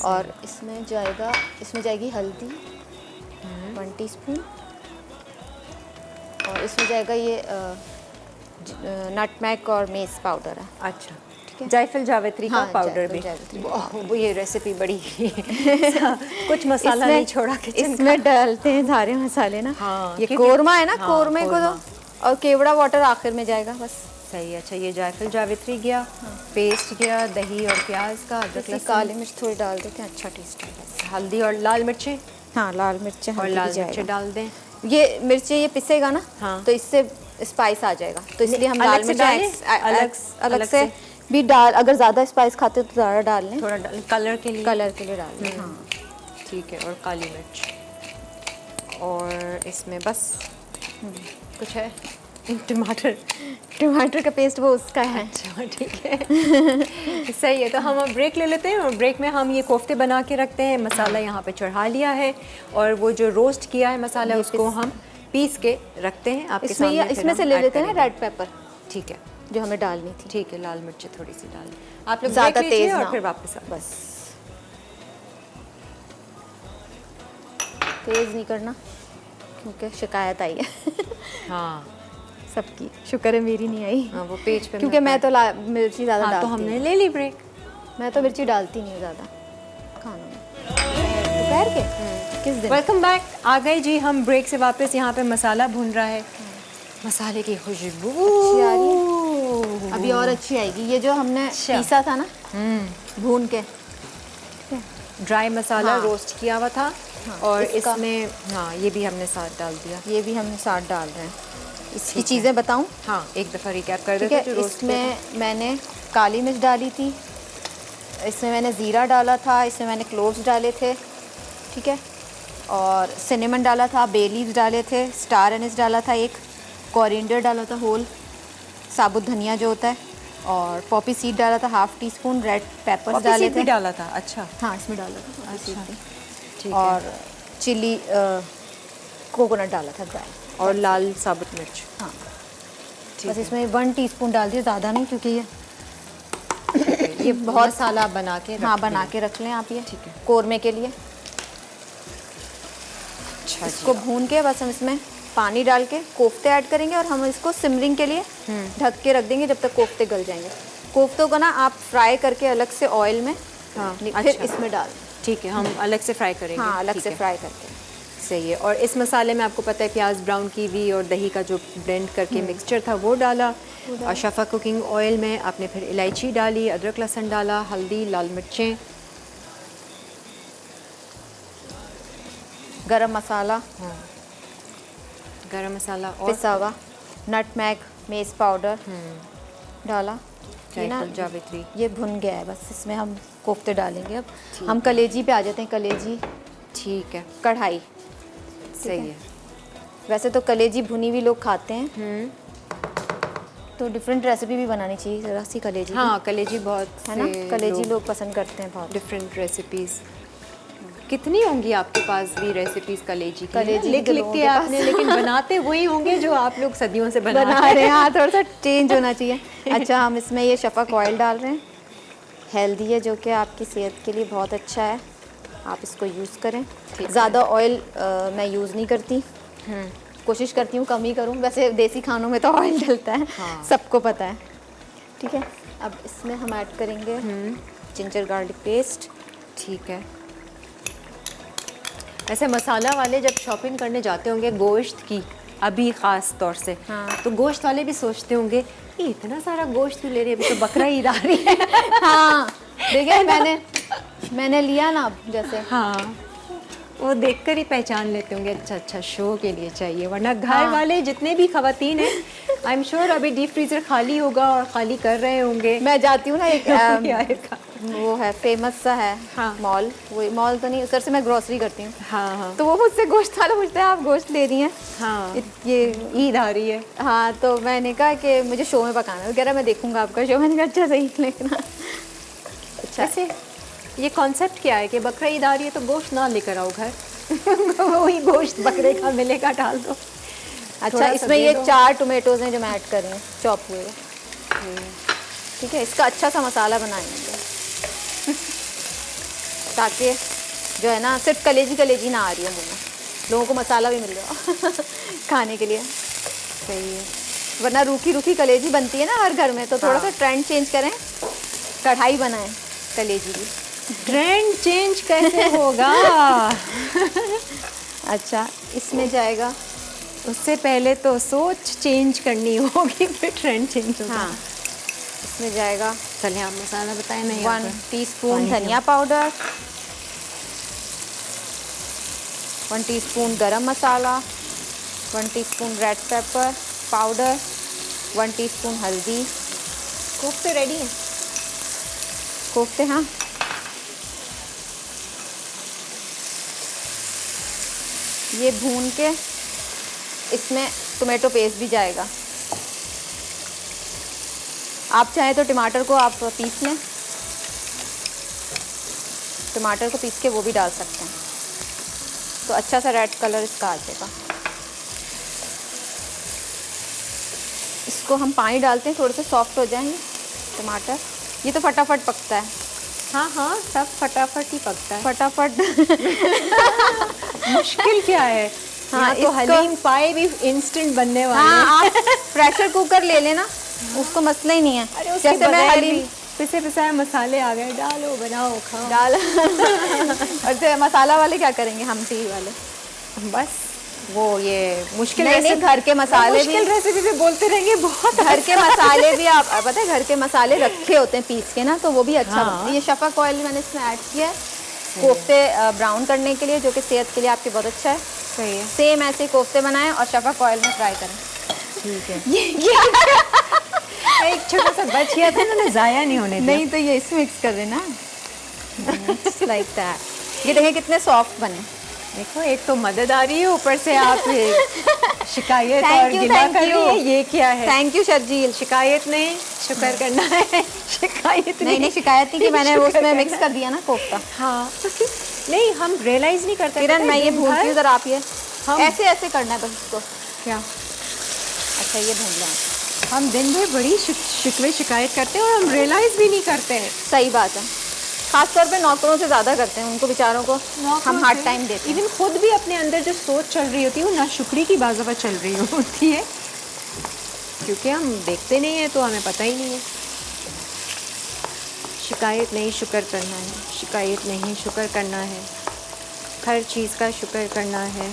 और इसमें जाएगी हल्दी 1 टीस्पून, और इसमें जाएगा ये नटमैग और मेस पाउडर है। अच्छा, ठीक है। जायफल जावित्री का हाँ, पाउडर जायफल भी। जावित्री। वो ये रेसिपी बड़ी कुछ मसाला नहीं छोड़ा किचन का। इसमें डालते हैं सारे मसाले ना। हाँ, ये क्योंकि- कोरमा है ना, हाँ, कोरमे को कोरमा। तो, और केवड़ा वाटर आखिर में जाएगा बस। सही है। अच्छा, ये जायफल जावित्री गया, पेस्ट गया, दही और प्याज का, अदरक इसमें लहसुन, काली मिर्च थोड़ी डाल देते हैं, अच्छा टेस्ट आएगा। हल्दी और लाल मिर्चें, हाँ, लाल मिर्च और लाल मिर्चें डाल दें। ये मिर्चें ये पिसेगा ना, हाँ। तो इससे स्पाइस आ जाएगा, तो इसलिए हम अलग लाल से मिर्च डालें? अलग से भी डाल, अगर ज़्यादा स्पाइस खाते हो तो ज़्यादा डाल लें, थोड़ा कलर के लिए। कलर के लिए डाल लें। हाँ, ठीक है, और काली मिर्च, और इसमें बस कुछ है? टमाटर का पेस्ट वो उसका है। अच्छा, ठीक है। सही है, तो हम अब ब्रेक ले लेते हैं, और ब्रेक में हम ये कोफ्ते बना के रखते हैं। मसाला यहाँ पे चढ़ा लिया है, और वो जो रोस्ट किया है मसाला उसको हम पीस के रखते हैं आपके इसमें सामने। फिर इसमें से हम ले ऐड लेते हैं करेंगे। रेड पेपर, ठीक है, जो हमें डालनी थी। ठीक है, लाल मिर्ची थोड़ी सी डालें। आप लोग ज़्यादा ब्रेक लीजिए तेज और ना फिर हो। वापस आ। बस तेज़ नहीं करना, क्योंकि शिकायत आई है हाँ सबकी। शुक्र है मेरी नहीं आई, हाँ, वो पेज पे क्योंकि मैं तो मिर्ची ज़्यादा हाँ, तो डालती हमने ले ली ब्रेक। हूँ। मैं तो मिर्ची डालती नहीं हूँ ज़्यादा खानों में। दोपहर के किस दिन? Welcome back. आ गए जी हम ब्रेक से वापस। यहाँ पे मसाला भुन रहा है, मसाले की खुशबू अच्छी आ रही है। अभी और अच्छी आएगी। ये जो हमने अच्छा। पीसा था ना भून के, ड्राई मसाला हाँ। रोस्ट किया हुआ था, हाँ, और इसका- इसमें हाँ ये भी हमने साथ डाल दिया। ये भी हम साथ डाल रहे हैं। इसकी ठीक है। चीज़ें बताऊं? हाँ, एक दफ़ा रिकैप कर ठीक देते है। हैं जो रोस्ट किया इसमें मैंने काली मिर्च डाली थी, इसमें मैंने ज़ीरा डाला था, इसमें मैंने क्लोव्स डाले थे, ठीक है, और सिनेमन डाला था, बे लीव्स डाले थे, स्टार एनिस डाला था, एक कोरिएंडर डाला था होल, साबुत धनिया जो होता है, और पॉपी सीड डाला था half tea spoon, red papers Poppy डाले सीड भी थे। डाला था। अच्छा, हाँ, इसमें डाला था पॉपी सीड भी। ठीक है। और चिली कोकोनट डाला था ड्राई, और लाल साबुत मिर्च। हाँ। ठीक बस है। इसमें 1 टीस्पून डाल दिया, ज़्यादा नहीं, क्योंकि ये ये बहुत मसाला बना के हाँ रख बना दिया। के रख लें आप ये। ठीक है। कोरमे के लिए अच्छा इसको भून के बस हम इसमें पानी डाल के कोफ्ते ऐड करेंगे, और हम इसको सिमरिंग के लिए ढक के रख देंगे जब तक कोफ्ते गल जाएंगे। कोफ्तों को ना आप फ्राई करके अलग से ऑयल में, हाँ, फिर अच्छा। इसमें डाल दें। ठीक है, हम अलग से फ्राई करेंगे। हाँ, अलग ठीक से है। फ्राई करके। सही है। और इस मसाले में आपको पता है प्याज ब्राउन कीवी और दही का जो ब्लेंड करके मिक्सचर था वो डाला, और शफा कुकिंग ऑयल में आपने फिर इलायची डाली, अदरक लहसुन डाला, हल्दी, लाल मिर्चें, गरम मसाला, गरम मसाला और पिसा हुआ, नटमैग, मेस पाउडर डाला। ये ना जायफल जावित्री। ये भुन गया है, बस इसमें हम कोफ्ते डालेंगे। अब हम कलेजी पे आ जाते हैं। कलेजी ठीक है, कढ़ाई, सही है। वैसे तो कलेजी भुनी हुई लोग खाते हैं, तो डिफरेंट रेसिपी भी बनानी चाहिए ज़रा सी कलेजी की, हाँ, कलेजी बहुत है ना? कलेजी लोग पसंद करते हैं बहुत। Different recipes. कितनी होंगी आपके पास भी रेसिपीज कलेजी की? कलेजी लिख के लिख लोगों के के पास। आपने, लेकिन बनाते वही होंगे जो आप लोग सदियों से बना बना रहे हैं। हाँ, थोड़ा सा चेंज होना चाहिए। अच्छा, हम इसमें ये शफ़क़ ऑयल डाल रहे हैं, हेल्दी है, जो कि आपकी सेहत के लिए बहुत अच्छा है, आप इसको यूज़ करें। ज़्यादा ऑयल मैं यूज़ नहीं करती, कोशिश करती हूँ कम ही करूँ। वैसे देसी खानों में तो ऑयल डलता है, हाँ। सबको पता है। ठीक है, अब इसमें हम ऐड करेंगे जिंजर गार्लिक पेस्ट। ठीक है। ऐसे मसाला वाले जब शॉपिंग करने जाते होंगे गोश्त की, अभी ख़ास तौर से, हाँ। तो गोश्त वाले भी सोचते होंगे ये इतना सारा गोश्त क्यों ले रही है, अभी तो बकरा ईद आ रही है। हाँ, देखिए मैंने लिया ना, अब जैसे हाँ, वो देखकर ही पहचान लेते होंगे, अच्छा अच्छा शो के लिए चाहिए, वरना घर हाँ। वाले जितने भी खवातीन हैं, आई एम श्योर अभी डीप फ्रीज़र खाली होगा और खाली कर रहे होंगे। मैं जाती हूँ ना, एक आएगा। वो है फेमस सा है हाँ। मॉल, वो मॉल तो नहीं, उधर से मैं ग्रोसरी करती हूँ। हाँ हाँ तो वो मुझसे गोश्त वाला पूछता है, आप गोश्त ले रही हैं? हाँ, ये ईद आ रही है। हाँ, तो मैंने कहा कि मुझे शो में पकाना है। वो कह रहा मैं देखूंगा आपका शो। मैंने कहा अच्छा सही, लेकिन अच्छा वैसे ये कॉन्सेप्ट क्या है कि बकरा ईद आ रही है तो गोश्त ना लेकर आओ घर, वही गोश्त बकरे का मिलेगा, डाल दो। अच्छा, थोड़ा सा इसमें दे ये दो। 4 टोमेटोज़ हैं जो मैं ऐड कर रही हूँ, चॉप हुए। ठीक है, इसका अच्छा सा मसाला बनाएंगे ताकि जो है ना, सिर्फ कलेजी ना आ रही है मुँह में, लोगों को मसाला भी मिल रहा खाने के लिए। सही है। वरना रूखी कलेजी बनती है ना हर घर में, तो थोड़ा सा हाँ। ट्रेंड चेंज करें, कढ़ाई बनाएं कलेजी की। ट्रेंड चेंज कैसे होगा? अच्छा, इसमें जाएगा, उससे पहले तो सोच चेंज करनी होगी, फिर ट्रेंड चेंज होगा। हाँ, इसमें जाएगा चलिए आप मसाला बताएं। मैं 1 टीस्पून धनिया पाउडर, 1 टीस्पून गरम मसाला, 1 teaspoon red pepper powder, 1 teaspoon हल्दी। कोफ्ते रेडी है। कोफ्ते, हाँ, ये भून के इसमें टोमेटो पेस्ट भी जाएगा। आप चाहें तो टमाटर को आप पीस लें, टमाटर को पीस के वो भी डाल सकते हैं, तो अच्छा सा रेड कलर इसका आ जाएगा। इसको हम पानी डालते हैं, थोड़े से सॉफ्ट हो जाएंगे टमाटर। ये तो फटाफट पकता है। हाँ हाँ, सब फटाफट ही पकता है। फटाफट मुश्किल क्या है? हाँ, हाँ, तो इसको- हलीम पाए भी इंस्टेंट बनने वाले हैं। हाँ, आप प्रेशर कुकर ले लेना, उसको मसला ही नहीं है। अरे उसके जैसे मैं बगैर हलीम भी पिसे पिसाए मसाले आ गए, डालो बनाओ खाओ। डाल और फिर मसाला वाले क्या करेंगे, हम टी वाले? बस वो ये मुश्किल नहीं, रेसिपी, घर के मसाले भी, मुश्किल रेसिपी भी बोलते रहेंगे बहुत। घर के मसाले भी, आप पता है घर के मसाले रखे होते हैं पीस के ना, तो वो भी अच्छा हाँ। बनता है। ये शफ़क़ ऑयल मैंने इसमें ऐड किया है कोफ्ते ब्राउन करने के लिए, जो कि सेहत के लिए आपकी बहुत अच्छा है। सही है। सेम ऐसे कोफ्ते बनाएं और शफ़क़ ऑयल में फ्राई करें। ठीक है। एक छोटा सा बच गया था, उन्होंने जाया नहीं होने दिया। नहीं तो ये इसमें मिक्स कर देना, लाइक दैट। ये देखें कितने सॉफ्ट बने। देखो, एक तो मदद आ रही है, ऊपर से आप शिकायत Thank और you, गिला thank कर रही you. है। ये क्या है? Thank you Sharjeel. शिकायत नहीं, शुक्र करना है। शिकायत नहीं शिकायत नहीं कि मैंने शुक्र उसमें करना मिक्स कर दिया ना कोफ्ता। हाँ। नहीं, हम रियलाइज नहीं करते। किरण, मैं ये दिन भूनती भर हूँ, जरा आप ये हम- ऐसे ऐसे करना है बस इसको। क्या अच्छा, ये भून लें। हम दिन भर बड़ी शिकवे शिकायत करते हैं और हम रियलाइज भी नहीं करते हैं। सही बात है, खास तौर पे नौकरों से ज़्यादा करते हैं, उनको बेचारों को हम हार्ड टाइम देते हैं। इवन खुद भी अपने अंदर जो सोच चल रही होती है वो नाशुक्री की बाज़ाबा चल रही होती है, क्योंकि हम देखते नहीं है तो हमें पता ही नहीं है। शिकायत नहीं, शुक्र करना है। शिकायत नहीं, शुक्र करना है। हर चीज़ का शुक्र करना है।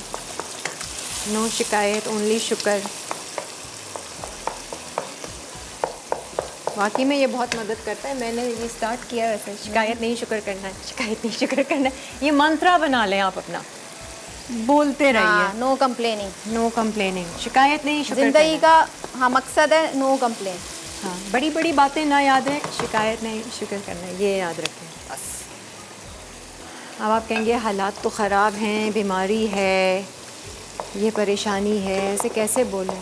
नो शिकायत, ओनली शुक्र। वाकई में ये बहुत मदद करता है। मैंने ये स्टार्ट किया वैसे, शिकायत नहीं, शुक्र करना है। शिकायत नहीं, शुक्र करना है। ये मंत्रा बना लें आप अपना, बोलते रहिए। No complaining. नो कंप्लेनिंग, शिकायत नहीं, शुक्र जिंदगी करना। का हाँ मकसद है नो कंप्लेन। हाँ, बड़ी बड़ी बातें ना याद रखें, शिकायत नहीं, शुक्र करना है, ये याद रखें बस। अब आप कहेंगे हालात तो ख़राब हैं, बीमारी है, ये परेशानी है, ऐसे कैसे बोलें?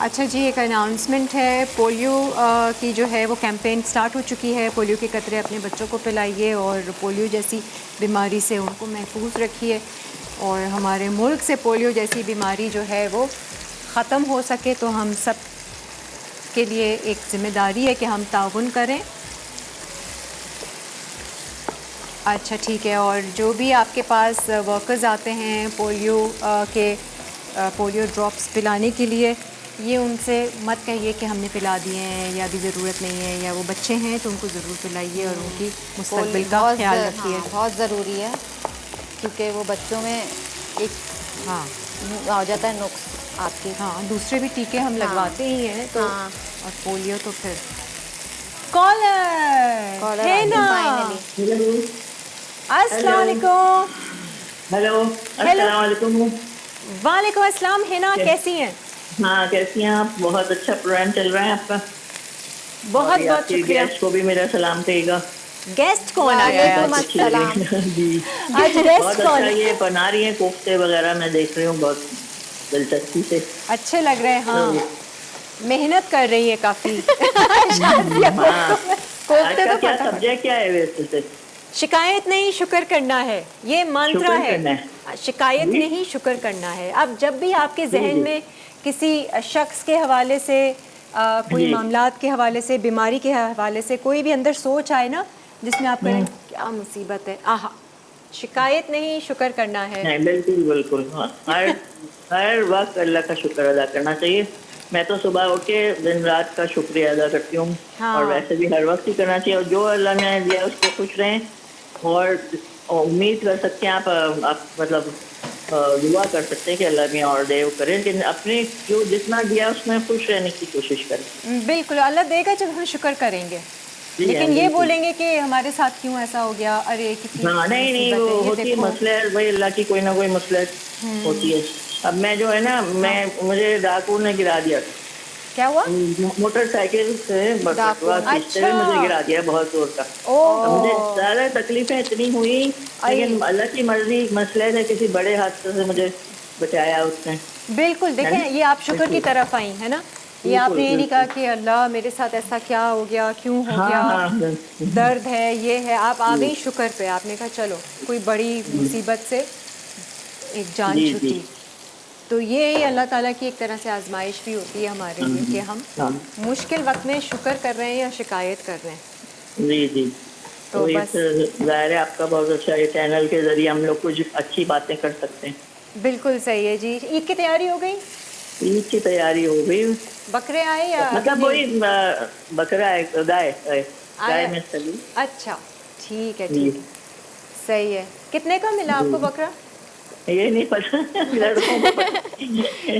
अच्छा जी, एक अनाउंसमेंट है, पोलियो की जो है वो कैंपेन स्टार्ट हो चुकी है। पोलियो के कतरे अपने बच्चों को पिलाइए और पोलियो जैसी बीमारी से उनको महफूज रखिए, और हमारे मुल्क से पोलियो जैसी बीमारी जो है वो ख़त्म हो सके तो हम सब के लिए एक ज़िम्मेदारी है कि हम ताउन करें। अच्छा ठीक है, और जो भी आपके पास वर्कर्स आते हैं पोलियो पोलियो ड्रॉप्स पिलाने के लिए, ये उनसे मत कहिए कि हमने पिला दिए हैं या अभी ज़रूरत नहीं है, या वो बच्चे हैं तो उनको ज़रूर पिलाइए और उनकी मुस्तकबिल का ख्याल रखिए। हाँ, बहुत ज़रूरी है, क्योंकि वो बच्चों में एक हाँ आ जाता है नुक्स आपकी। हाँ, दूसरे भी टीके हम लगवाते ही हैं तो हाँ। और पोलियो तो फिर कॉलर है ना। फाइनली अस्सलाम वालेकुम। हेलो, अस्सलाम वालेकुम। वालेकुम अस्सलाम। है ना, कैसी हैं? हाँ, कैसी हैं आप? बहुत अच्छा प्रोग्राम चल रहा है आपका। बहुत और बहुत आपके शुक्रिया। गेस्ट को भी मेरा सलाम कहिएगा। गेस्ट कौन आया है वालेकुम आज? अस्सलाम। जी, आज बहुत गेस्ट अच्छा कौन? ये बना रही है कोफ्ते वगैरह, मैं देख रही हूँ बहुत दिलचस्पी से। अच्छे लग रहे हैं। हाँ, मेहनत कर रही है काफ़ी। हाँ, आज कोफ्ते का तो क्या पता। सब्जेक्ट क्या है वैसे से? शिकायत नहीं शुक्र करना है, ये मंत्र शुक्र करना है। शिकायत जी। नहीं शुक्र करना है। अब जब भी आपके जी, जहन जी। में किसी शख्स के हवाले से कोई जी। मामलात के हवाले से, बीमारी के हवाले से कोई भी अंदर सोच आए ना, जिसमें आप करें क्या मुसीबत है, आहा, शिकायत नहीं शुक्र करना है। नहीं, बिल्कुल बिल्कुल। हाँ, हर वक्त अल्लाह का शुक्र अदा करना चाहिए। मैं तो सुबह उठ के दिन रात का शुक्रिया अदा करती हूँ। हाँ। और वैसे भी हर वक्त ही करना चाहिए, और जो अल्लाह ने दिया उसको खुश रहें, और उम्मीद कर सकते हैं आप मतलब दुआ कर सकते हैं कि अल्लाह में और दे करें, लेकिन अपने जो जितना दिया उसमें खुश रहने की कोशिश करें। बिल्कुल, अल्लाह देगा जब हम शुक्र करेंगे। जी, लेकिन हाँ, ये बिल्कुल। बोलेंगे कि हमारे साथ क्यों ऐसा हो गया, अरे कितनी हाँ, नहीं नहीं, मुसीबत वो है, ये होती है देखो। मसले, वही अल्लाह की कोई ना कोई मसलहत होती है। अब मैं जो है ना, मुझे डाकू ने गिरा दिया क्या हुआ? मोटरसाइकिल से, बटुआ खींचते हुए अच्छा। मुझे गिरा दिया बहुत जोर का। ओह, अब मुझे ज़्यादा तकलीफें इतनी हुई, लेकिन अल्लाह की मर्जी, मसले ने किसी बड़े हादसे से मुझे बचाया उसने। बिल्कुल। देखें, है ना? ये आप शुक्र की तरफ आई है ना, ये बिल्कुल, आपने ये नहीं कहा बिल्कुल। कि अल्लाह मेरे साथ ऐसा क्या हो गया, क्यों हो हाँ, गया, हाँ, दर्द है, ये है। आप आ गई शुक्र पे, आपने कहा चलो कोई बड़ी मुसीबत से एक जान जी, छूटी। जी। तो ये ही अल्लाह ताला की एक तरह से आजमाइश भी होती है हमारे लिए कि हम हाँ, मुश्किल वक्त में शुक्र कर रहे हैं या शिकायत कर रहे हैं। जी जी। तो तो बस इस ज़ाहिर है आपका बहुत अच्छा, ये चैनल के जरिए हम लोग कुछ अच्छी बातें कर सकते हैं। बिल्कुल सही है जी। ईद की तैयारी हो गई? ईद की तैयारी हो गई, बकरे आए या मतलब अभी वही बकरा है, गाय आया? में चली। अच्छा ठीक है, जी। ठीक है, सही है। कितने का मिला आपको बकरा? ये नहीं पता, लड़कों को पता।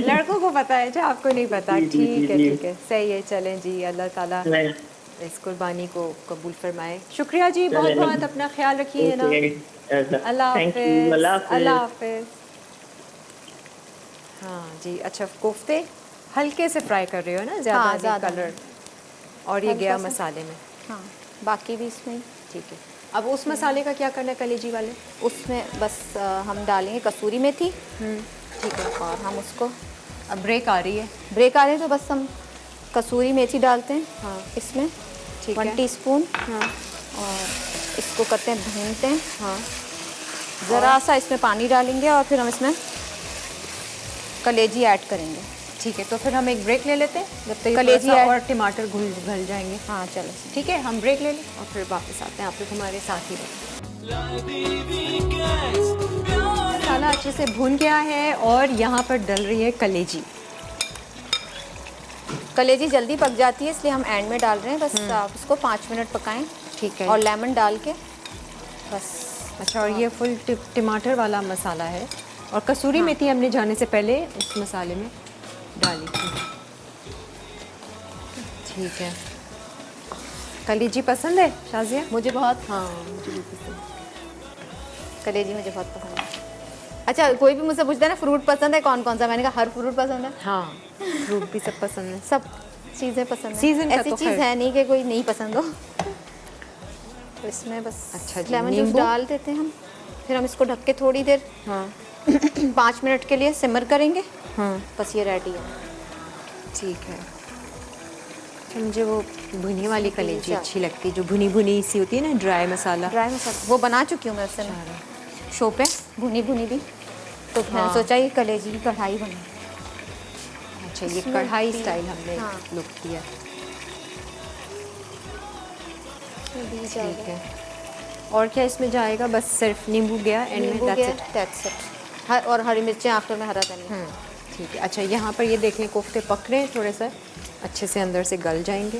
लड़कों को पता है, अच्छा आपको नहीं पता। जी, जी, ठीक है, जी। ठीक है, सही है। चलें जी, अल्लाह ताला मैं- इस कुर्बानी को कबूल फरमाए। शुक्रिया जी, चलें। बहुत बहुत अपना ख्याल रखिए, है ना। अल्लाह थैंक यू, हाफिज। अल्लाह हाफिज। अल्लाह हाफिज। हाँ जी, अच्छा कोफ्ते हल्के से फ्राई कर रहे हो ना, ज़्यादा हाँ, नहीं ज़्यादा कलर, और ये हल्का गया सा। मसाले में। हाँ, बाकी भी इसमें ठीक है, अब उस मसाले का क्या करना है कलेजी वाले? उसमें बस हम डालेंगे कसूरी मेथी। ठीक है। और हम उसको अब ब्रेक आ रही है। ब्रेक आ रहे हैं तो बस हम कसूरी मेथी डालते हैं। हाँ। इसमें ठीक 1 है। टीस्पून, हाँ और इसको करते हैं भूनते हैं। हाँ ज़रा सा इसमें पानी डालेंगे और फिर हम इसमें कलेजी ऐड करेंगे। ठीक है, तो फिर हम एक ब्रेक ले लेते हैं जब तक ये कलेजी थोड़ा सा ऐड- और टमाटर घुल जाएंगे। हाँ चलो। ठीक है, हम ब्रेक ले लें और फिर वापस आते हैं। आप लोग हमारे साथ ही रहें। मसाला अच्छे से भून गया है और यहाँ पर डल रही है कलेजी। कलेजी जल्दी पक जाती है, इसलिए हम एंड में डाल रहे हैं। बस आप इसको 5 मिनट पकाएं। ठीक है। और लेमन डाल के बस। अच्छा, और ये फुल टमाटर वाला मसाला है, और कसूरी मेथी हमने जाने से पहले उस मसाले में डाली थी। ठीक है। कलेजी पसंद है शाजिया? मुझे बहुत, हाँ, मुझे भी पसंद है। कलेजी मुझे बहुत पसंद है। अच्छा, कोई भी मुझसे पूछता है ना फ्रूट पसंद है कौन कौन सा, मैंने कहा हर फ्रूट पसंद है, हाँ, फ्रूट भी सब पसंद है। सब चीज़ें पसंद है। सीज़न का ऐसी तो चीज़ खैर। है नहीं कि कोई नहीं पसंद हो। तो इसमें बस अच्छा जी, लेमन जूस नींबू? डाल देते हैं हम। फिर हम इसको ढक के थोड़ी देर हाँ 5 मिनट के लिए सिमर करेंगे। हाँ। बस ये रेडी है। ठीक है। अच्छा, मुझे वो भुनी वाली कलेजी अच्छा। अच्छी लगती है, जो भुनी भुनी सी होती है ना, ड्राई मसाला। ड्राई मसाला वो बना चुकी हूँ मैं उससे शो पे, भुनी भुनी भी। तो मैंने हाँ। सोचा ये कलेजी की कढ़ाई बना। अच्छा, ये इसमें कढ़ाई भी- स्टाइल हमने हाँ। लुक किया। ठीक है। और क्या इसमें जाएगा? बस सिर्फ नींबू गया एंड में, नींबू that's गया, it। that's it। और हरी मिर्चें आखिर में, हरा धनिया। ठीक है। अच्छा, यहाँ पर ये देख लें कोफ्ते पक रहे हैं, थोड़े से अच्छे से अंदर से गल जाएंगे।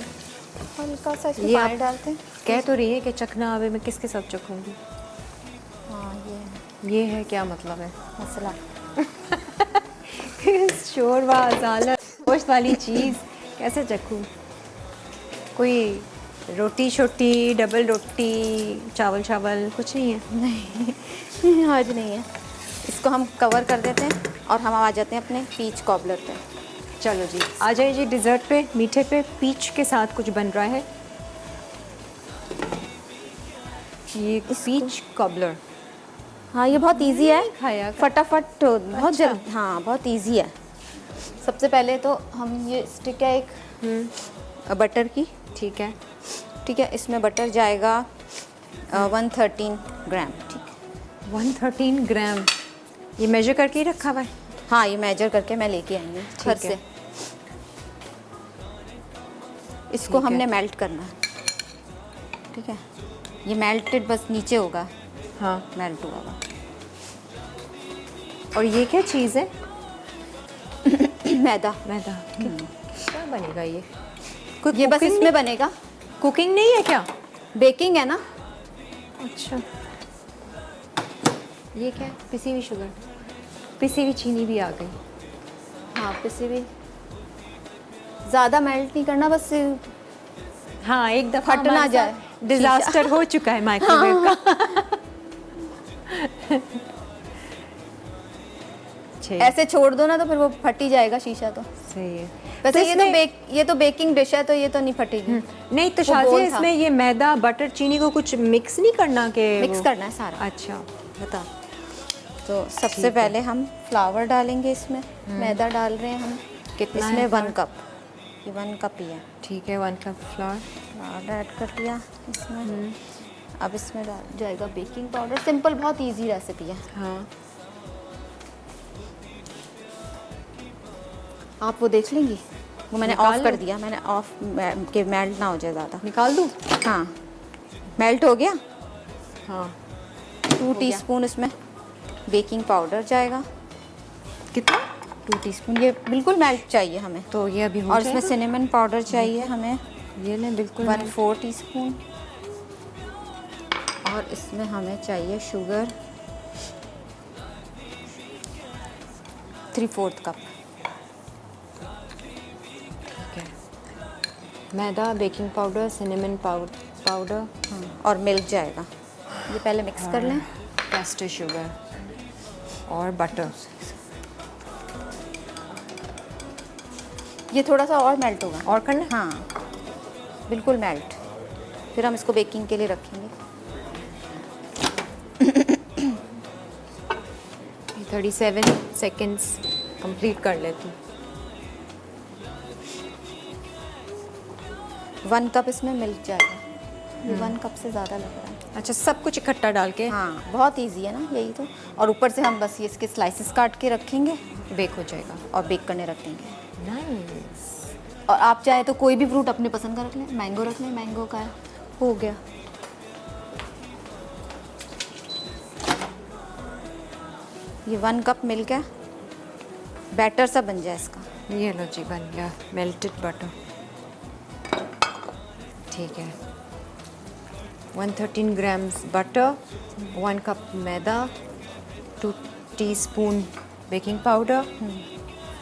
हल्का सा इसमें ये पानी आप डालते हैं। कह तो रही है कि चखना आवे, मैं किसके साथ चखूँगी? हाँ, ये है ये है, क्या मतलब है? मसाला। शोरबा, सालन, गोश्त वाली चीज़ कैसे चखूँ? कोई रोटी छोटी, डबल रोटी, चावल चावल कुछ नहीं है? नहीं, आज नहीं है। इसको हम कवर कर देते हैं और हम आ जाते हैं अपने पीच कॉबलर पे। चलो जी, आ जाइए जी डिज़र्ट पे, मीठे पे। पीच के साथ कुछ बन रहा है, ये पीच कॉबलर। हाँ, ये बहुत इजी है, खाया फटाफट, बहुत अच्छा। जल्द। हाँ, बहुत इजी है। सबसे पहले तो हम ये स्टिक है एक बटर की, ठीक है। ठीक है। इसमें बटर जाएगा 113 ग्राम, ठीक है। 113 ग्राम, ये मेजर करके ही रखा हुआ है? हाँ, ये मेजर करके मैं लेके आई हूँ घर ठीक है। से। इसको ठीक है। हमने मेल्ट करना है, ठीक है। ये मेल्टेड बस नीचे होगा, हाँ। मेल्ट हुआ हुआ। और ये क्या चीज़ है? मैदा। मैदा। क्या बनेगा ये? ये बस इसमें बनेगा। कुकिंग नहीं है क्या? बेकिंग है ना। अच्छा, ये क्या है? पिसी हुई शुगर, पिसी हुई चीनी भी आ गई। हाँ, पिसी भी। ज़्यादा मेल्ट नहीं करना, बस हाँ, एक दफा फट ना जाए डिजास्टर हो चुका है माइक्रोवेव का। ठीक, ऐसे छोड़ दो ना तो फिर वो फट ही जाएगा शीशा। तो सही है। वैसे इसमें- ये तो बेकिंग डिश है, तो ये तो नहीं फटेगी। नहीं तो वो शादी गोल था। इसमें ये मैदा, बटर, चीनी को कुछ मिक्स नहीं करना के मिक्स करना है सारा। अच्छा, बता। तो सबसे पहले हम फ्लावर डालेंगे इसमें। मैदा डाल रहे हैं हम। कितना इसमें है 1 कप, ये 1 कप ही है। ठीक है। 1 कप फ्लावर। फ्लावर ऐड कर दिया इसमें। अब इसमें डाल जाएगा बेकिंग पाउडर। सिंपल, बहुत इजी रेसिपी है। हाँ, आप वो देख लेंगी? वो मैंने निकाल ऑफ कर लो। दिया, मैंने ऑफ के मेल्ट ना हो जाए ज़्यादा। निकाल दूँ? हाँ, मेल्ट हो गया। हाँ। 2 टीस्पून इसमें बेकिंग पाउडर जाएगा। कितना? 2 टीस्पून, ये बिल्कुल मेल्ट चाहिए हमें। तो ये अभी हो और इसमें जाएगा? सिनेमन पाउडर चाहिए हमें ये नहीं, बिल्कुल 1/4 टीस्पून। और इसमें हमें चाहिए शुगर 3/4 कप। ठीक है। मैदा, बेकिंग पाउडर, सिनेमन पाउडर और मिल्क जाएगा। ये पहले मिक्स कर लें। कैस्टर शुगर और बटर। ये थोड़ा सा और मेल्ट होगा। और करना? हाँ, बिल्कुल मेल्ट। फिर हम इसको बेकिंग के लिए रखेंगे। 37 सेकेंड्स कंप्लीट कर लेती हूँ। 1 कप इसमें मिल्क जाएगा। ये 1 कप से ज़्यादा लग रहा है। अच्छा, सब कुछ इकट्ठा डाल के हाँ, बहुत इजी है ना, यही तो। और ऊपर से हम बस ये इसके स्लाइसेस काट के रखेंगे बेक हो जाएगा। और बेक करने रख देंगे। नाइस। और आप चाहे तो कोई भी फ्रूट अपने पसंद का रख लें। मैंगो रख लें, मैंगो का हो गया। ये 1 कप मिल्क है, बैटर सा बन जाए इसका। ये लो जी, बन गया मेल्टेड बटर। ठीक है। 113 ग्राम्स बटर, 1 कप मैदा, 2 teaspoon baking powder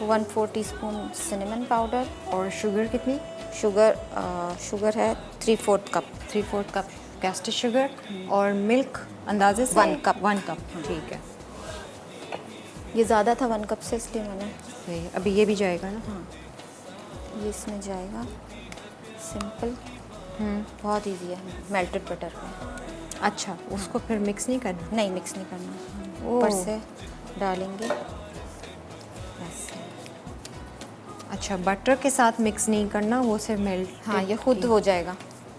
1/4 teaspoon cinnamon powder. और शुगर कितनी? शुगर है 3/4 कप। 3/4 cup castor sugar. और मिल्क अंदाजे से 1 कप। 1 कप। ठीक है, ये ज़्यादा था 1 कप से, इसलिए मैंने। सही है। अभी ये भी जाएगा ना? हाँ, ये इसमें जाएगा। सिंपल, बहुत इजी है। मेल्टेड बटर पे। अच्छा, उसको फिर मिक्स नहीं करना? नहीं, मिक्स नहीं करना। ओह। ऊपर से डालेंगे ऐसे। अच्छा, बटर के साथ मिक्स नहीं करना, वो सिर्फ मेल्ट। हाँ, ये खुद हो जाएगा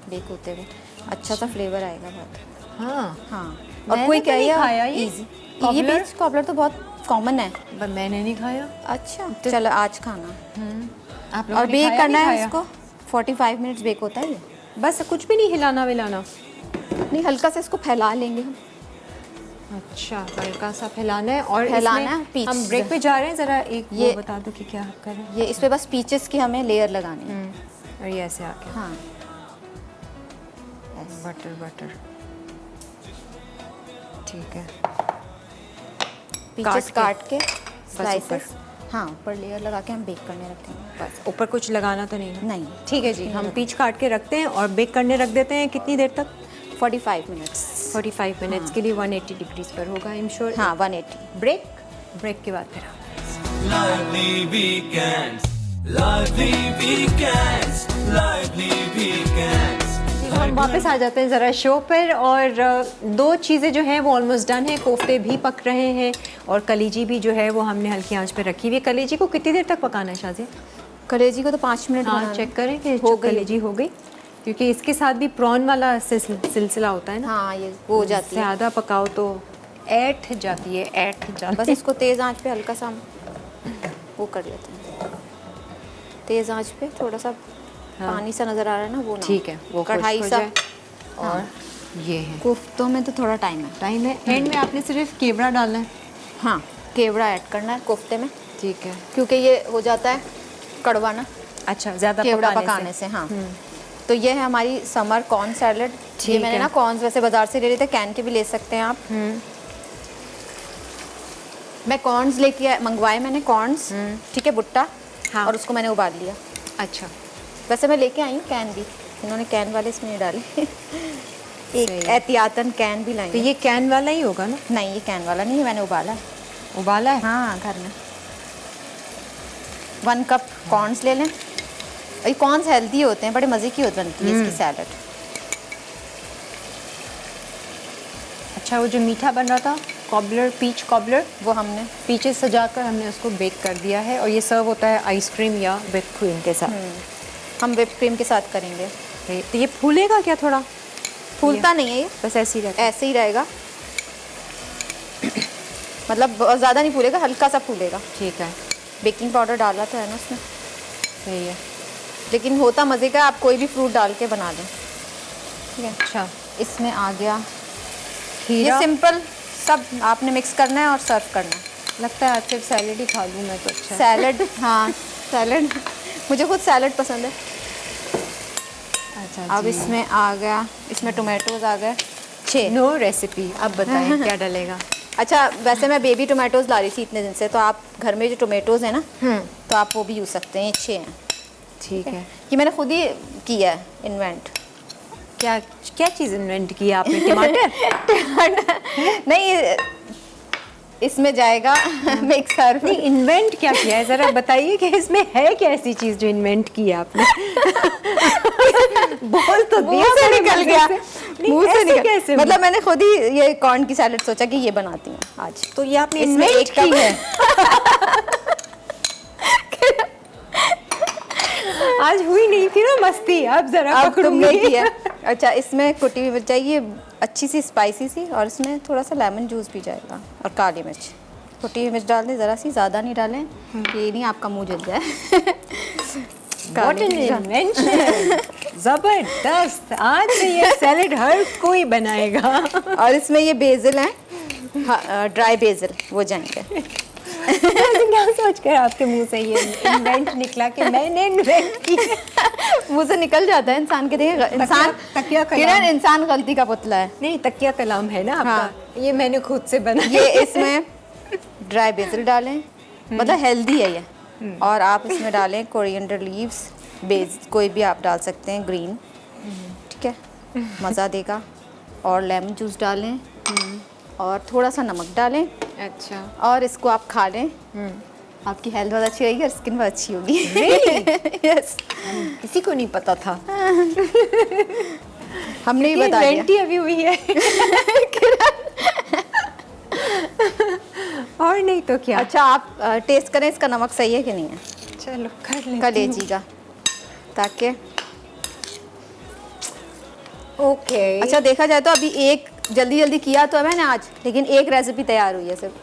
बेक होते हुए, अच्छा सा फ्लेवर आएगा बहुत। हाँ, हाँ, और मैंने कोई तो क्या नहीं खाया ये? easy। ये Cobbler? बीच कॉबलर तो बहुत कॉमन है। पर मैंने नहीं खाया। अच्छा, चलो आज खाना। आप लोगों और ने बेक खाया, करना नहीं है खाया? इसको, 45 मिनट्स बेक होता है ये। बस, कुछ भी नहीं हिलाना विलाना? नहीं, हल्का से इसको फैला लेंगे हम। अच्छा, हल्का सा फैलाना है। और फैलाना इसमें है, पीच हम ब्रेक पे जा रहे हैं, जरा एक ये- वो बता दो कि क्या कर रहे हैं। ये इस पे बस पीचेस की हमें लेयर लगानी है। और ये ऐसे आके हाँ, बटर बटर, ठीक है। पीचेस काट के ऊपर। स्लाइसेस, हाँ, ऊपर लेयर लगा के हम बेक करने रखेंगे। बस, ऊपर कुछ लगाना तो नहीं ना? नहीं, ठीक है जी, हम पीच काट के रखते हैं और बेक करने रख देते हैं। कितनी देर तक? 45 मिनट्स। 45 मिनट्स के लिए 180 डिग्रीज पर होगा, आई एम श्योर। हाँ, 180। ब्रेक के बाद फिर Lively weekends, lively weekends, lively weekends. हम वापस आ जाते हैं ज़रा शो पर। और दो चीज़ें जो हैं वो ऑलमोस्ट डन है। कोफ्ते भी पक रहे हैं और कलीजी भी जो है वो हमने हल्की आंच पे रखी हुई है। कलीजी को कितनी देर तक पकाना है शाज़ी? कलेजी को तो 5 मिनट हाँ, बनाना है। चेक करें कि हो गई। कलीजी हो गई, क्योंकि इसके साथ भी प्रॉन वाला सिलसिला होता है ना। हाँ, ये वो हो जाती है। ज़्यादा पकाओ तो ऐठ जाती है, ऐठ जाती बस है। इसको तेज़ आंच पे हल्का सा हम वो कर लेते हैं। तेज़ आंच पे थोड़ा सा पानी सा नज़र आ रहा है ना, वो ना ठीक है, वो कढ़ाई खुश्क हो सा। जाए। और ये है, कोफ्तों में तो थोड़ा टाइम है। टाइम है। एंड में आपने सिर्फ केवड़ा डालना है। हाँ, केवड़ा ऐड करना है कोफ्ते में, ठीक है। क्योंकि ये हो जाता है कड़वा ना, अच्छा, ज़्यादा केवड़ा पकाने से। हाँ, तो ये है हमारी समर कॉर्न सैलड। ये ठीक मैंने है। ना कॉर्न्स वैसे बाजार से ले लिए थे, कैन के भी ले सकते हैं आप। मैं कॉर्न्स लेके मंगवाए, मैंने कॉर्न्स, ठीक है, भुट्टा। हाँ। और उसको मैंने उबाल लिया। अच्छा, वैसे मैं लेके आई हूँ कैन भी, इन्होंने कैन वाले इसमें नहीं डाले। एक सही है। एहतियातन कैन भी लाई तो है। ये कैन वाला ही होगा ना? नहीं, ये कैन वाला नहीं है, मैंने उबाला है। उबाला है? हाँ, घर में। 1 कप कॉर्न्स ले लें। और ये कॉर्न्स हेल्दी होते हैं, बड़े मज़े की बनती है इसकी सैलड। अच्छा, वो जो मीठा बन रहा था कॉबलर, पीच कॉबलर, वो हमने पीचेस सजाकर हमने उसको बेक कर दिया है। और ये सर्व होता है आइसक्रीम या विप क्रीम के साथ। हम व्हिप क्रीम के साथ करेंगे। तो ये फूलेगा क्या थोड़ा? फूलता नहीं है ये, बस ऐसे ही रहता है। ऐसे ही रहेगा। मतलब बहुत ज़्यादा नहीं फूलेगा, हल्का सा फूलेगा। ठीक है, बेकिंग पाउडर डाला तो है ना उसमें, सही है। लेकिन होता मज़े का। आप कोई भी फ्रूट डाल के बना दें, ठीक है। अच्छा, इसमें आ गया खीरा। ये सिंपल, सब आपने मिक्स करना है और सर्व करना है। लगता है आज सिर्फ सैलेड ही खा लूँ मैं तो। अच्छा, सैलड, हाँ, सैलड, मुझे खुद सैलड पसंद है। अच्छा अब जी। इसमें आ गया, इसमें टोमेटोज़ आ गए 6। नो रेसिपी, अब बताएं क्या डलेगा? अच्छा, वैसे मैं बेबी टोमेटोज़ ला रही थी इतने दिन से, तो आप घर में जो टोमेटोज़ हैं ना, तो आप वो भी यूज़ सकते हैं। ये 6 हैं। ठीक है। ये मैंने खुद ही किया है इन्वेंट। क्या क्या चीज़ इन्वेंट की आपने? टमाटर? नहीं, इसमें जाएगा मिक्सर। नहीं, इन्वेंट क्या किया है, ज़रा बताइए कि इसमें है क्या ऐसी चीज़ जो इन्वेंट की है आपने? बोल तो मुंह दिया से मेरे निकल मुंह गया, से। मुंह से ऐसे निकल, कैसे? मतलब मैंने खुद ही ये कॉर्न की सैलड सोचा कि ये बनाती हूँ आज। तो ये आपने इसमें इन्वेंट एक की कप है? आज हुई नहीं थी ना मस्ती, अब जरा अब तुमने पकड़ूंगी। किया। अच्छा, इसमें कुटी हुई मिर्च चाहिए, अच्छी सी स्पाइसी सी, और इसमें थोड़ा सा लेमन जूस भी जाएगा, और काली मिर्च। कुटी हुई मिर्च डाल दें ज़रा सी, ज़्यादा नहीं डालें कि नहीं आपका मुंह जल जाए। What an invention! जबरदस्त, आज से ये सैलेड हर कोई बनाएगा। और इसमें ये बेसिल है, ड्राई बेसिल, वो जाएंगे। क्या सोच कर आपके मुंह से ये इन्वेंट निकला कि मैंने इन्वेंट किया? मुंह से निकल जाता है इंसान के। देखिए, इंसान तकिया कलाम। किरण, इंसान गलती का पुतला है। नहीं, तकिया कलाम है ना आपका। हाँ। ये मैंने खुद से बनाया। ये इसमें ड्राई बेसिल डालें, मतलब हेल्दी है ये। और आप इसमें डालें कोरिएंडर लीव्स, कोई भी आप डाल सकते हैं, ग्रीन, ठीक है, मज़ा देगा। और लेमन जूस डालें, और थोड़ा सा नमक डालें, अच्छा, और इसको आप खा लें। आपकी हेल्थ बहुत अच्छी होगी और स्किन बहुत अच्छी होगी। यस, किसी को नहीं पता था। हमने ही बता इन्वेंट दिया। ही अभी हुई है। और नहीं तो क्या। अच्छा, आप टेस्ट करें इसका नमक सही है कि नहीं है। अच्छा, चलो कर लेती हूँ। कलेजी का, ताकि ओके अच्छा देखा जाए तो अभी एक जल्दी जल्दी किया तो है मैंने आज, लेकिन एक रेसिपी तैयार हुई है सिर्फ।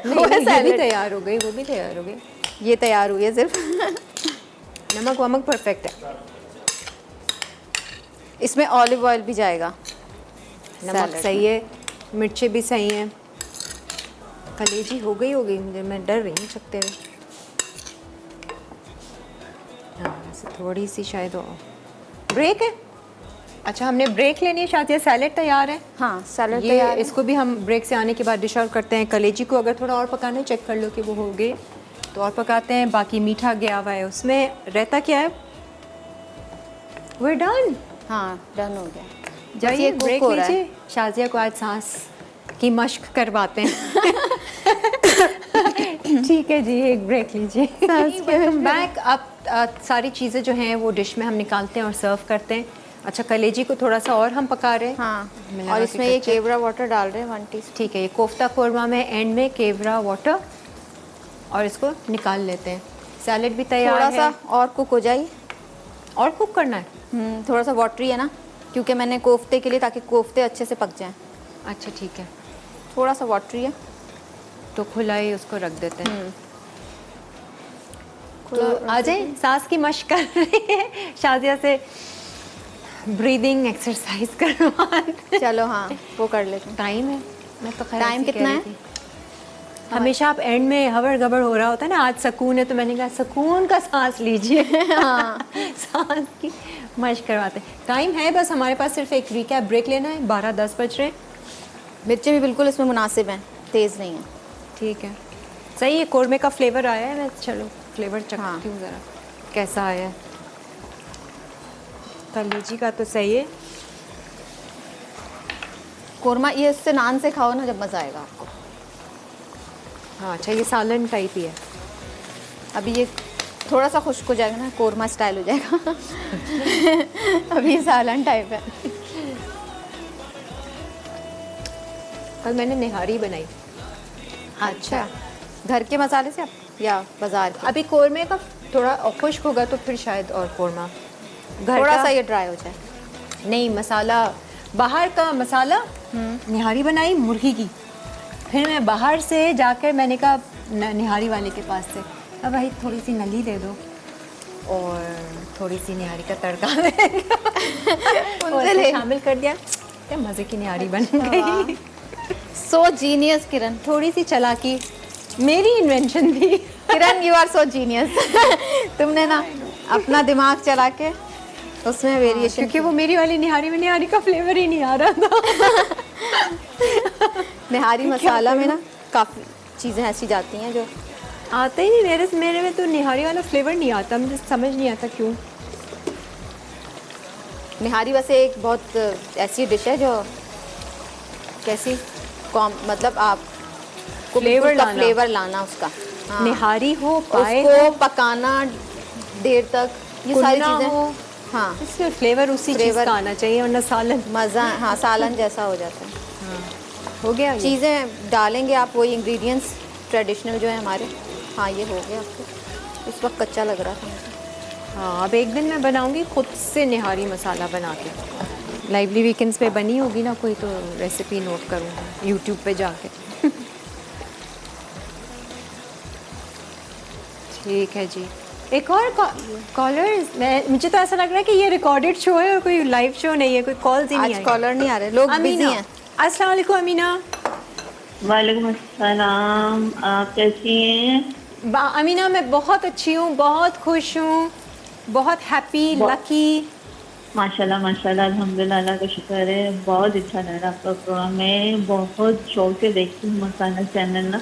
नहीं, वो है नहीं, ये भी सैलेड। तैयार हो गई, वो भी तैयार हो गई। ये तैयार हुई है सिर्फ। नमक वमक परफेक्ट है, इसमें ऑलिव ऑयल भी जाएगा। नमक सैलेड सही है, मिर्चें भी सही हैं। कलेजी हो गई मुझे, मैं डर रही हूँ चखते हुए। हाँ ऐसे थोड़ी सी शायद ब्रेक है। अच्छा हमने ब्रेक लेनी है शायद। ये सैलेड तैयार है, हाँ सैलेड ये तैयार है। इसको भी हम ब्रेक से आने के बाद डिश आउट करते हैं। कलेजी को अगर थोड़ा और पकाना है चेक कर लो कि वो हो गए तो और पकाते हैं। बाकी मीठा गया हुआ है उसमें। रहता क्या है? वे डन। हाँ डन हो गया। जाइए कुक ब्रेक हो रहा है। लीजिए। शाजिया को आज सांस की मश्क करवाते हैं। ठीक है जी, एक ब्रेक लीजिए। Welcome back. अब सारी चीज़ें जो हैं वो डिश में हम निकालते हैं और सर्व करते हैं। अच्छा कलेजी को थोड़ा सा और हम पका रहे हैं। हाँ मिला और के इसमें ये कच्चा। केवड़ा वाटर डाल रहे हैं 1 टीस्पून। ठीक है, ये कोफ्ता कोरमा में एंड में केवड़ा वाटर और इसको निकाल लेते हैं। सैलेड भी तैयार थोड़ा है। सा और कुक हो जाए। और कुक करना है? थोड़ा सा वाटरी है ना, क्योंकि मैंने कोफ्ते के लिए, ताकि कोफ्ते अच्छे से पक जाएं। अच्छा ठीक है, थोड़ा सा वाटरी है तो खुला ही उसको रख देते हैं। खुला तो रख आ जाए, सांस की मश्क कर रही है शाजिया से, ब्रीदिंग एक्सरसाइज करवाते। चलो हाँ वो कर लेते हैं। टाइम है, मैं तो खैर टाइम ऐसे कितना कह रही है? थी। हमेशा आप एंड में हवड़ गबड़ हो रहा होता है ना, आज सुकून है तो मैंने कहा सुकून का सांस लीजिए। हाँ सांस की मश्क करवाते हैं। टाइम है बस हमारे पास, सिर्फ एक रिकैप ब्रेक लेना है। 12:10 बज रहे हैं। मिर्चें भी बिल्कुल इसमें मुनासिब हैं, तेज़ नहीं है। ठीक है, सही है। कोरमे का फ्लेवर आया है। मैं चलो फ्लेवर चखती हाँ। हूँ ज़रा कैसा आया है। कलेजी का तो सही है। कोरमा ये इससे नान से खाओ ना, जब मज़ा आएगा आपको। हाँ अच्छा, ये सालन टाइप ही है। अभी ये थोड़ा सा खुश्क हो जाएगा ना, कोरमा स्टाइल हो जाएगा। अभी ये सालन टाइप है। कल मैंने निहारी बनाई। अच्छा घर के मसाले से आप या बाजार के? अभी कोरमे का थोड़ा खुश्क होगा तो फिर शायद और कोरमा घर थोड़ा का। सा ये ड्राई हो जाए। नहीं, मसाला बाहर का मसाला। निहारी बनाई मुर्गी की, फिर मैं बाहर से जाकर मैंने कहा निहारी वाले के पास से, अब भाई थोड़ी सी नली दे दो और थोड़ी सी निहारी का तड़का दे दो। और ले। शामिल कर दिया, क्या मज़े की निहारी बन गई। सो जीनियस किरण। थोड़ी सी चालाकी मेरी इन्वेंशन थी। किरण यू आर सो जीनियस। तुमने ना अपना दिमाग चला के उसमें वेरिएशन, क्योंकि वो मेरी वाली निहारी में निहारी का फ्लेवर ही नहीं आ रहा था। निहारी मसाला में ना काफ़ी चीज़ें ऐसी जाती हैं जो आता ही नहीं। मेरे में तो निहारी वाला फ्लेवर नहीं आता, मुझे समझ नहीं आता क्यों। निहारी वैसे एक बहुत ऐसी डिश है जो कैसी मतलब आप फ्लेवर लाना उसका। हाँ। निहारी हो, पाए उसको पकाना देर तक, ये सारी कुलना चीज़ें। हो, हाँ इसमें फ्लेवर उसी चीज़ फ्लेवर का आना चाहिए, वरना सालन मज़ा, हाँ सालन जैसा हो जाता है। हो गया। ये? चीज़ें डालेंगे आप वही इंग्रेडिएंट्स ट्रेडिशनल जो है हमारे। हाँ ये हो गया आपको, इस वक्त कच्चा लग रहा था मुझे। हाँ, अब एक दिन मैं बनाऊंगी खुद से निहारी मसाला बना के। लाइवली वीकेंड्स पे बनी होगी ना कोई तो रेसिपी नोट करूँगी यूट्यूब पे जाके। ठीक है जी। एक और कॉलर, मुझे तो ऐसा लग रहा है कि ये रिकॉर्डेड शो है और कोई लाइव शो नहीं है, कोई कॉल्स ही नहीं आज आई। कॉलर नहीं आ रहे, लोग बिजी अमीना, हैं। अस्सलाम वालेकुम अमीना। वालेकुम अस्सलाम, आप कैसी हैं? अमीना मैं बहुत अच्छी हूँ, बहुत खुश हूँ, बहुत हैप्पी लकी। माशाल्लाह माशाल्लाह, अल्हम्दुलिल्लाह, अल्लाह का शुक्र है। बहुत अच्छा लग रहा है आपका प्रोग्राम। मैं बहुत शौक से देखती हूँ मसाला चैनल ना,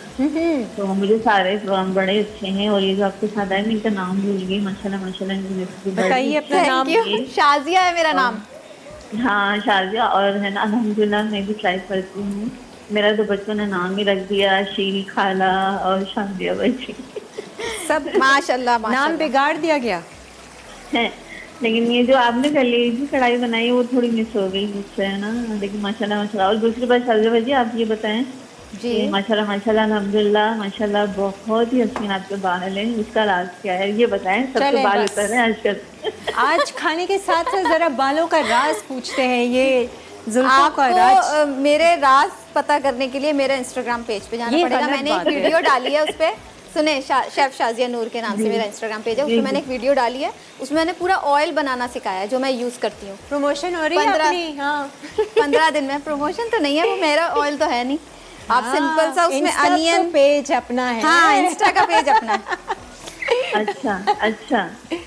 तो मुझे सारे प्रोग्राम बड़े अच्छे हैं। और ये जो आपके साथ है, मैं इनका नाम भूल गई। माशाल्लाह माशाल्लाह, इनकी रेसिपी बड़ी बताइए अपना नाम। Thank you. शाजिया है मेरा नाम। हाँ शाजिया, और है ना अल्हम्दुलिल्लाह मैं भी ट्राई करती हूँ। मेरा तो बच्चों ने नाम ही रख दिया शील खाला और शाजिया बच्ची। सब माशाल्लाह नाम माशाल्लाह। बिगाड़ दिया गया है, लेकिन ये जो आपने कलेजी कढ़ाई बनाई वो थोड़ी मिस हो गई मुझसे, है ना। लेकिन माशाल्लाह माशाल्लाह। और दूसरी बात शाजिया भाजी, आप ये बताएं जी। माशाल्लाह माशाल्लाह अल्हम्दुलिल्लाह माशाल्लाह बहुत ही हसीन आपके बाल हैं। इसका राज क्या है ये बताएं, सबके चलें बाल बस। उतर रहे हैं आजकल। आज खाने के साथ साथ जरा बालों का राज पूछते हैं, ये जुल्फों का राज। आपको मेरे राज पता करने के लिए मेरे इंस्टाग्राम पेज पे जाना ये पड़ेगा। गलत मैंने एक बात है। वीडियो डाली है उस पे, सुने शेफ शाजिया नूर के नाम से मेरा इंस्टाग्राम पेज है, उसमें मैंने एक वीडियो डाली है, उसमें मैंने पूरा ऑयल बनाना सिखाया है जो मैं यूज़ करती हूँ। प्रमोशन हो रही है 15 अपनी, हाँ। 15 दिन में। प्रमोशन तो नहीं है, वो मेरा ऑयल तो है नहीं। आप सिंपल सा उसमें इंस्टा तो अनियन, पेज अपना है। हाँ इंस्टा का पेज अपना है। अच्छा अच्छा।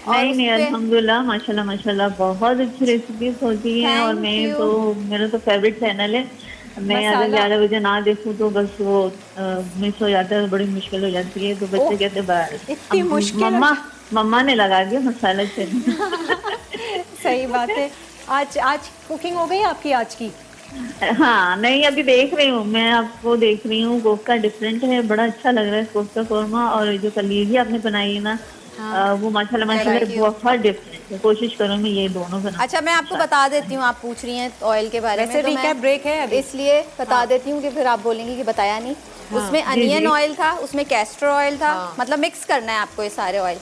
और नहीं नहीं उस पे- अल्हम्दुलिल्लाह माशाल्लाह माशाल्लाह बहुत अच्छी रेसिपीज होती हैं। और Thank मैं you. तो मेरा तो फेवरेट चैनल है। मैं अगर मसाला- 11 बजे ना देखूं तो बस वो मिस हो जाता है, बड़ी मुश्किल हो जाती है। तो बच्चे ओह, कहते बाहर इतनी मुश्किल मम्मा मम्मा ने लगा दिया मसाला से। सही बात है। आज आज कुकिंग हो गई आपकी आज की? हाँ नहीं अभी देख रही हूँ, मैं आपको देख रही हूँ। कोफ्ता डिफरेंट है, बड़ा अच्छा लग रहा है कोफ्ता कोरमा। और जो कलीजी आपने बनाई है ना वो माशाल्लाह माशाल्लाह Thank you. बहुत डिफरेंट है। कोशिश करूँगी ये दोनों बनाऊं। अच्छा मैं आपको बता देती हूँ, आप पूछ रही हैं ऑयल के बारे में, वैसे तो मैं recap break है अभी। इसलिए बता देती हूँ कि फिर आप बोलेंगे कि बताया नहीं। उसमें जी, अनियन जी। ऑयल था, उसमें कैस्टर ऑयल था, मतलब मिक्स करना है आपको ये सारे ऑयल,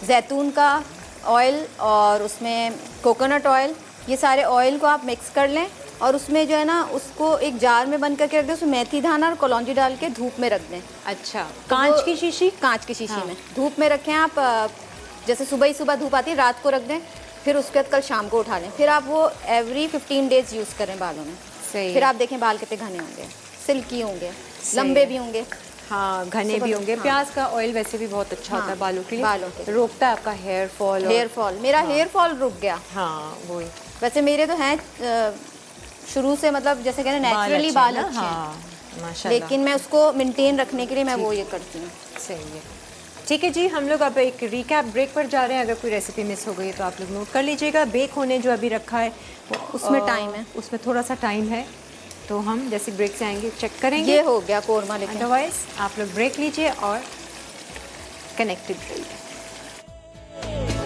जैतून का ऑयल और उसमें कोकोनट ऑयल, ये सारे ऑयल को आप मिक्स कर लें और उसमें जो है ना उसको एक जार में बंद करके रख दें। उसमें मेथी दाना और कलौंजी डाल के धूप में रख दें। अच्छा, कांच की शीशी? कांच की शीशी में धूप में रखें आप। जैसे सुबह ही सुबह धूप आती है, रात को रख दें, फिर उसके बाद कल शाम को उठा लें। फिर आप वो एवरी 15 डेज यूज़ करें बालों में। सही फिर है। आप देखें बाल कितने घने होंगे, सिल्की होंगे, सही लंबे है। भी होंगे। हाँ, घने भी सुबह- होंगे। हाँ। प्याज का ऑयल वैसे भी बहुत अच्छा होता है बालों के लिए, बालों के लिए। रोकता है आपका हेयर फॉल। हेयर फॉल, मेरा हेयर फॉल रुक गया। हाँ वही वैसे मेरे तो हैं शुरू से, मतलब जैसे कहते हैं नेचुरली अच्छे बाल हैं ना? अच्छे हैं, हाँ माशाल्लाह। लेकिन मैं उसको मेंटेन रखने के लिए मैं वो ये करती हूँ। सही है। ठीक है जी, हम लोग अब एक रिकैप ब्रेक पर जा रहे हैं। अगर कोई रेसिपी मिस हो गई तो आप लोग नोट कर लीजिएगा। बेक होने जो अभी रखा है उसमें टाइम है, उसमें थोड़ा सा टाइम है, तो हम जैसे ब्रेक से आएंगे चेक करेंगे। ये हो गया कोरमा। लेकिन अदरवाइज आप लोग ब्रेक लीजिए और कनेक्टेड रहिए।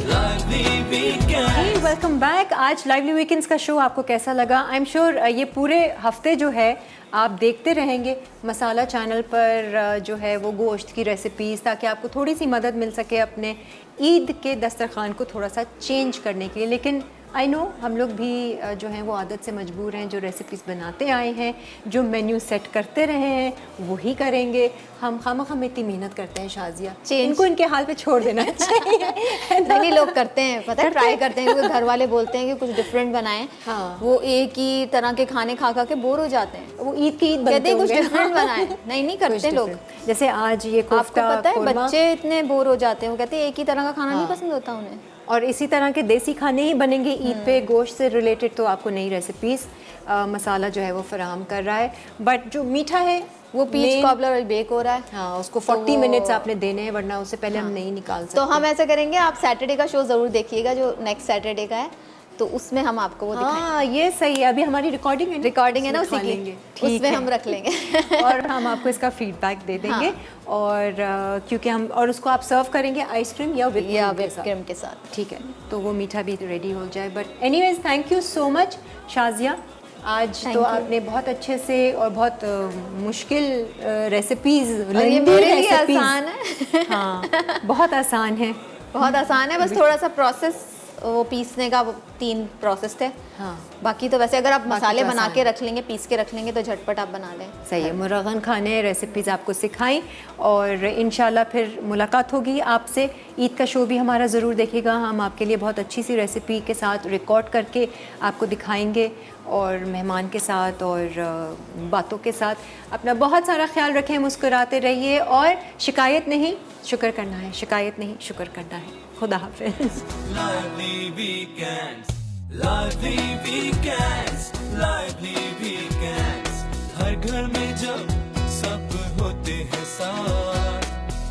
Lively weekend. Welcome back. आज लाइवली वीकेंड्स का शो आपको कैसा लगा? आई एम श्योर ये पूरे हफ्ते जो है आप देखते रहेंगे मसाला चैनल पर जो है वो गोश्त की रेसिपीज़, ताकि आपको थोड़ी सी मदद मिल सके अपने ईद के दस्तरखान को थोड़ा सा चेंज करने के लिए। लेकिन आई नो हम लोग भी जो हैं वो आदत से मजबूर हैं, जो रेसिपीज़ बनाते आए हैं, जो मेन्यू सेट करते रहे हैं वही करेंगे। हम खामखा इतनी मेहनत करते हैं शाजिया, Change. इनको इनके हाल पे छोड़ देना चाहिए। नहीं लोग करते हैं, पता है, ट्राई करते हैं, क्योंकि घर वाले बोलते हैं कि कुछ डिफरेंट बनाएं। हाँ। वो एक ही तरह के खाने खा खा के बोर हो जाते हैं। वो ईद की ईद बनते कहते हैं कुछ होंगे। डिफरेंट बनाएं। नहीं कुछ करते लोग। different। जैसे आज ये आपको कोफ्ता पता है कोरमा, बच्चे इतने बोर हो जाते हैं, वो कहते हैं एक ही तरह का खाना नहीं हाँ। पसंद होता उन्हें। और इसी तरह के देसी खाने ही बनेंगे ईद पे गोश्त से रिलेटेड, तो आपको नई रेसिपीज़ मसाला जो है वो फराहम कर रहा है। बट जो मीठा है वो पीच main- कॉबलर बेक हो रहा है। हाँ, उसको तो 40 वो- मिनट्स आपने देने हैं, वरना उससे पहले हम नहीं निकाल सकते। तो हम ऐसा करेंगे, आप सैटरडे का शो ज़रूर देखिएगा जो नेक्स्ट सैटरडे का है, तो उसमें हम आपको वो दिखाएंगे। हाँ ये सही है। अभी हमारी रिकॉर्डिंग है, रिकॉर्डिंग है ना उसमें उसी दिखा लेंगे। की, ठीक उसमें है। हम रख लेंगे। और हम आपको इसका फीडबैक दे देंगे। हाँ। और क्योंकि हम और उसको आप सर्व करेंगे आइसक्रीम या विद या क्रीम के whipped साथ। cream के साथ। ठीक है, तो वो मीठा भी रेडी हो जाए। But anyways thank you so much Shazia. आज Thank तो you. आपने बहुत अच्छे से और बहुत मुश्किल रेसिपीज, और ये मेरे लिए आसान है। हाँ बहुत आसान है। बहुत आसान है, बस थोड़ा सा प्रोसेस, वो पीसने का वो 3 प्रोसेस थे। हाँ बाकी तो वैसे अगर आप मसाले तो बना आसान के रख लेंगे, पीस के रख लेंगे, तो झटपट आप बना लें। सही है। मुरगन खाने रेसिपीज़ आपको सिखाई और इंशाल्लाह फिर मुलाकात होगी आपसे। ईद का शो भी हमारा ज़रूर देखिएगा। हम आपके लिए बहुत अच्छी सी रेसिपी के साथ रिकॉर्ड करके आपको दिखाएंगे, और मेहमान के साथ और बातों के साथ। अपना बहुत सारा ख्याल रखें, मुस्कुराते रहिए और शिकायत नहीं शुक्र करना है, शिकायत नहीं शुक्र करना है। खुदा हाफिज़। Lively weekends. Lively weekends. Lively weekends. हर घर में जब सब होते हैं साथ,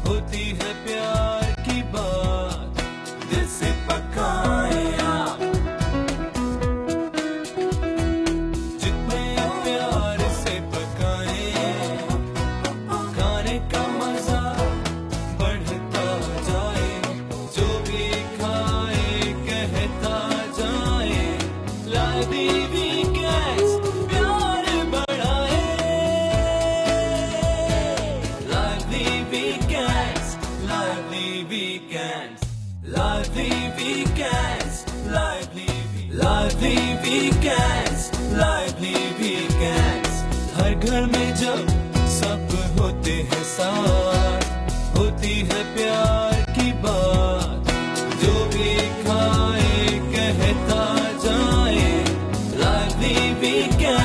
होती है प्यार की बात, दिल से पकाए आप जितने प्यार से पकाए, खाने का मजा बढ़ता जाए, जो भी खाए कहता जाए, Lively weekends प्यार बढ़ाए। weekends, lively weekends, lively weekends. हर घर में जब सब होते हैं साथ, होती है प्यार की बात, जो भी खाए कहता जाए, lively weekends.